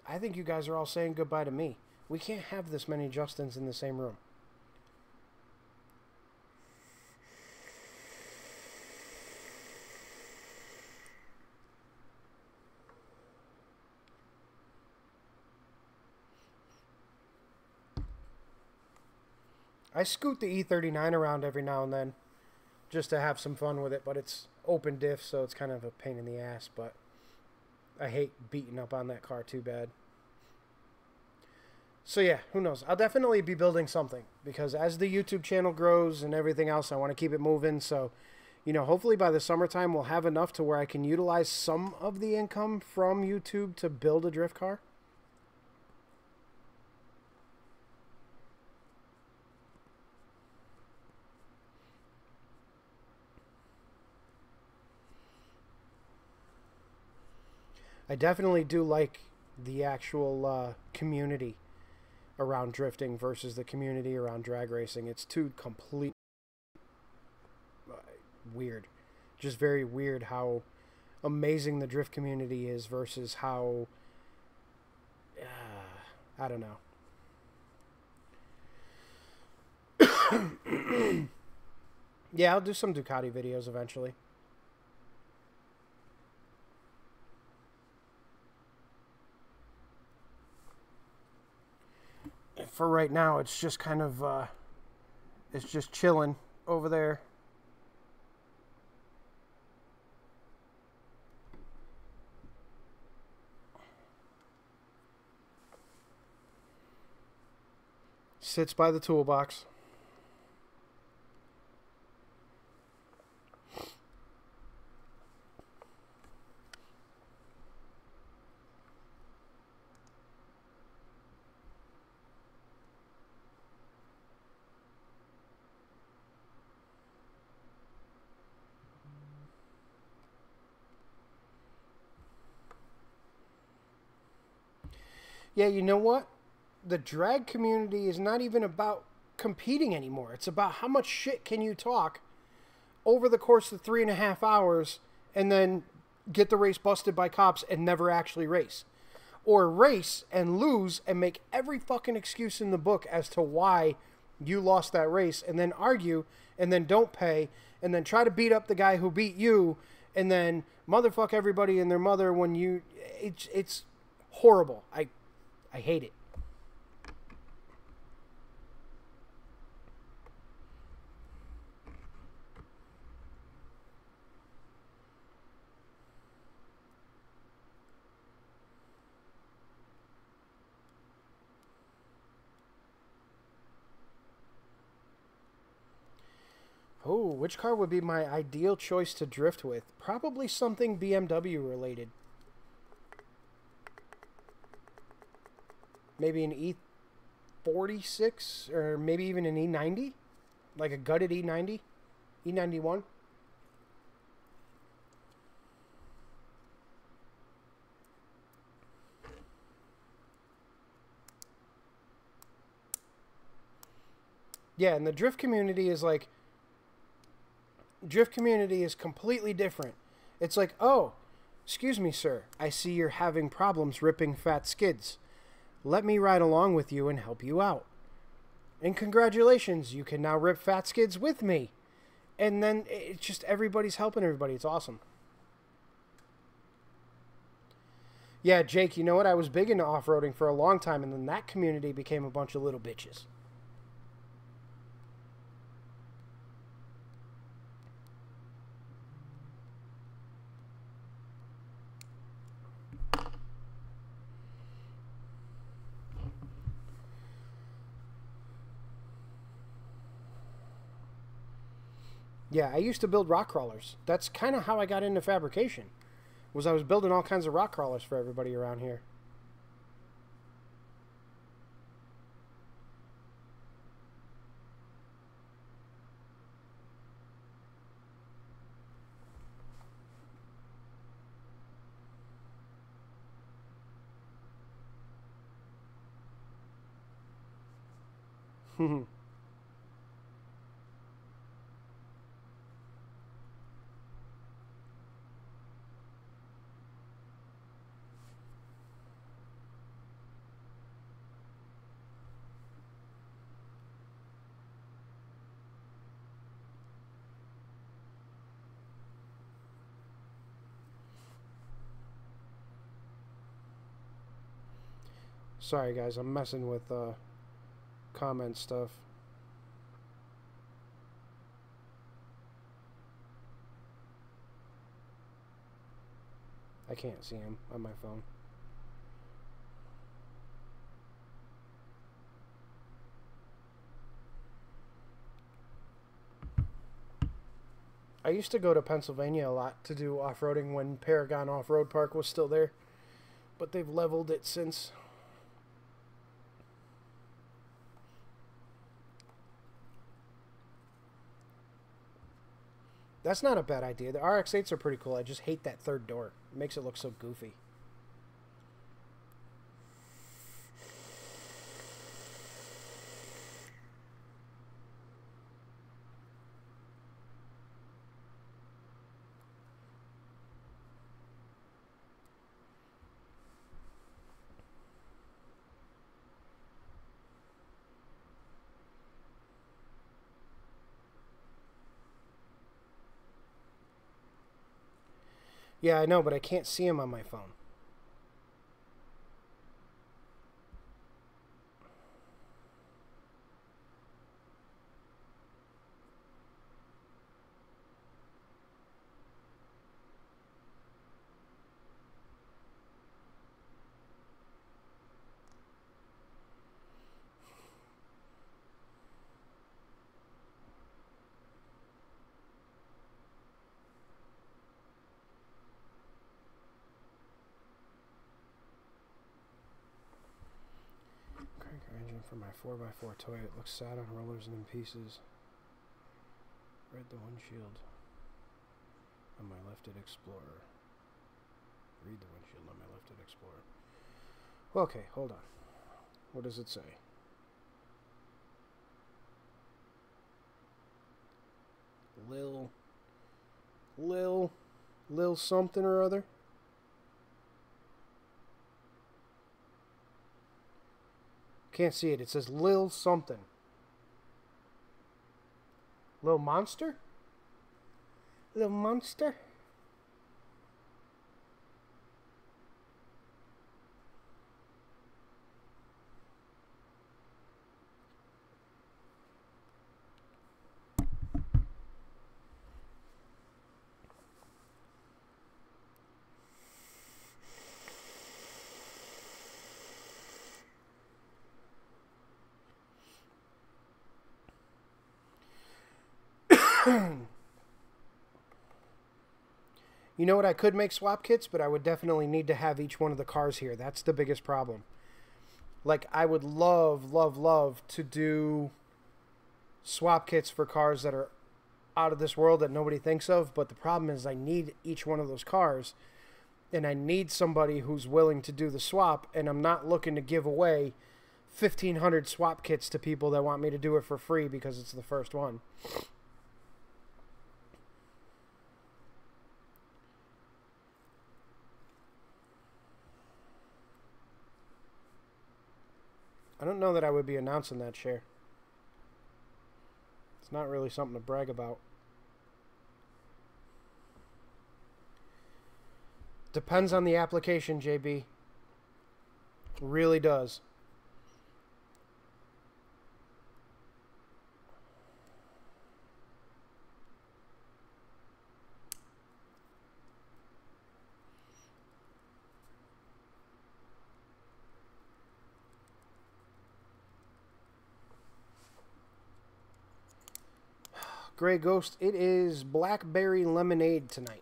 S1: I think you guys are all saying goodbye to me. We can't have this many Justins in the same room. I scoot the E39 around every now and then just to have some fun with it, but it's open diff, so it's kind of a pain in the ass, but I hate beating up on that car too bad. So yeah, who knows? I'll definitely be building something because as the YouTube channel grows and everything else, I want to keep it moving. So, you know, hopefully by the summertime we'll have enough to where I can utilize some of the income from YouTube to build a drift car. I definitely do like the actual community around drifting versus the community around drag racing. It's two complete weird. Just very weird how amazing the drift community is versus how I don't know. Yeah, I'll do some Ducati videos eventually. For right now, it's just kind of, it's just chilling over there. Sits by the toolbox. Yeah, you know what? The drag community is not even about competing anymore. It's about how much shit can you talk over the course of 3.5 hours and then get the race busted by cops and never actually race. Or race and lose and make every fucking excuse in the book as to why you lost that race and then argue and then don't pay and then try to beat up the guy who beat you and then motherfuck everybody and their mother when you... It's horrible. I hate it. Oh, which car would be my ideal choice to drift with? Probably something BMW related. Maybe an E46 or maybe even an E90? Like a gutted E90? E91? Yeah, and the drift community is like... Drift community is completely different. It's like, oh, excuse me, sir. I see you're having problems ripping fat skids. Let me ride along with you and help you out. And congratulations, you can now rip fat skids with me. And then it's just everybody's helping everybody. It's awesome. Yeah, Jake, you know what? I was big into off-roading for a long time, and then that community became a bunch of little bitches. Yeah, I used to build rock crawlers. That's kind of how I got into fabrication. Was I was building all kinds of rock crawlers for everybody around here. Sorry, guys, I'm messing with comment stuff. I can't see him on my phone. I used to go to Pennsylvania a lot to do off-roading when Paragon Off-Road Park was still there, but they've leveled it since. That's not a bad idea. The RX-8s are pretty cool. I just hate that third door. It makes it look so goofy. Yeah, I know, but I can't see him on my phone. Engine for my 4x4 toy. It looks sad on rollers and in pieces. Read the windshield on my lifted Explorer. Read the windshield on my lifted Explorer. Okay, hold on. What does it say? Lil something or other? Can't see it. It says Lil something. Lil Monster? Lil Monster? You know what? I could make swap kits, but I would definitely need to have each one of the cars here. That's the biggest problem. Like, I would love, love, love to do swap kits for cars that are out of this world that nobody thinks of, but the problem is I need each one of those cars, and I need somebody who's willing to do the swap, and I'm not looking to give away 1,500 swap kits to people that want me to do it for free because it's the first one. I don't know that I would be announcing that share. It's not really something to brag about. Depends on the application, JB. Really does. Gray Ghost, it is blackberry lemonade tonight.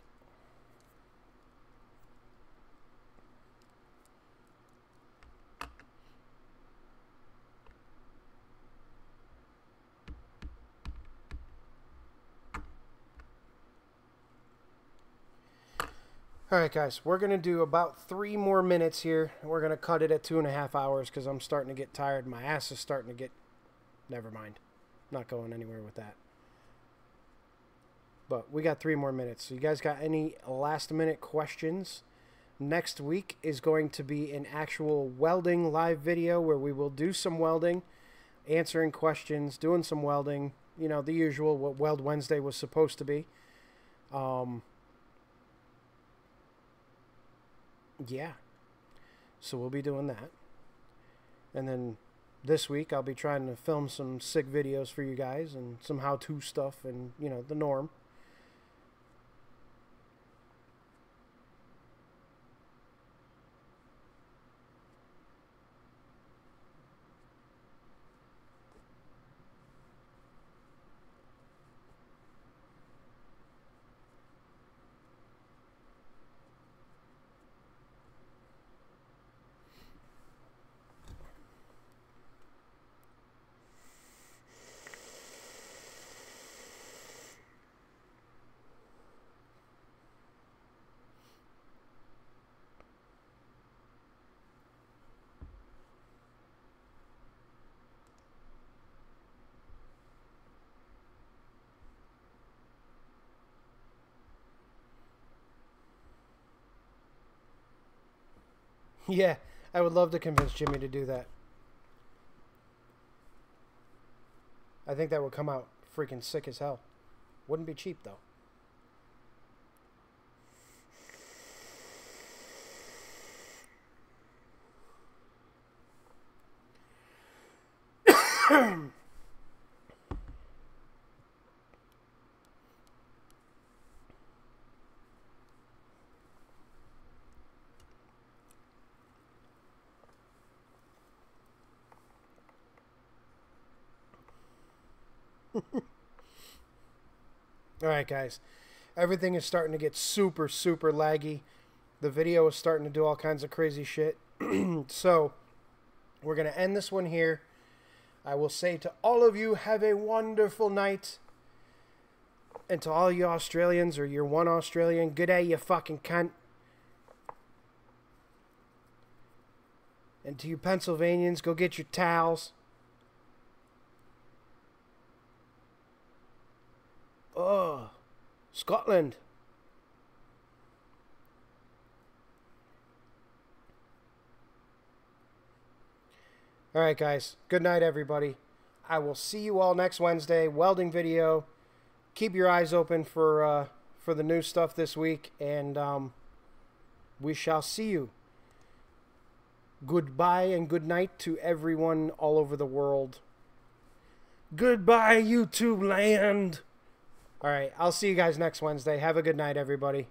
S1: Alright guys, we're going to do about 3 more minutes here. We're going to cut it at 2.5 hours because I'm starting to get tired. My ass is starting to get... Never mind. Not going anywhere with that. But we got 3 more minutes. So you guys got any last minute questions? Next week is going to be an actual welding live video where we will do some welding, answering questions, doing some welding. You know, the usual, what Weld Wednesday was supposed to be. Yeah. So we'll be doing that. And then this week I'll be trying to film some sick videos for you guys and some how-to stuff and, you know, the norm. Yeah, I would love to convince Jimmy to do that. I think that would come out freaking sick as hell. Wouldn't be cheap, though. Alright, guys. Everything is starting to get super, super laggy. The video is starting to do all kinds of crazy shit. So, we're going to end this one here. I will say to all of you, have a wonderful night. And to all you Australians, or you're one Australian, good day, you fucking cunt. And to you Pennsylvanians, go get your towels. Oh, Scotland. Alright, guys. Good night, everybody. I will see you all next Wednesday. Welding video. Keep your eyes open for the new stuff this week. And we shall see you. Goodbye and good night to everyone all over the world. Goodbye, YouTube land. Alright, I'll see you guys next Wednesday. Have a good night, everybody.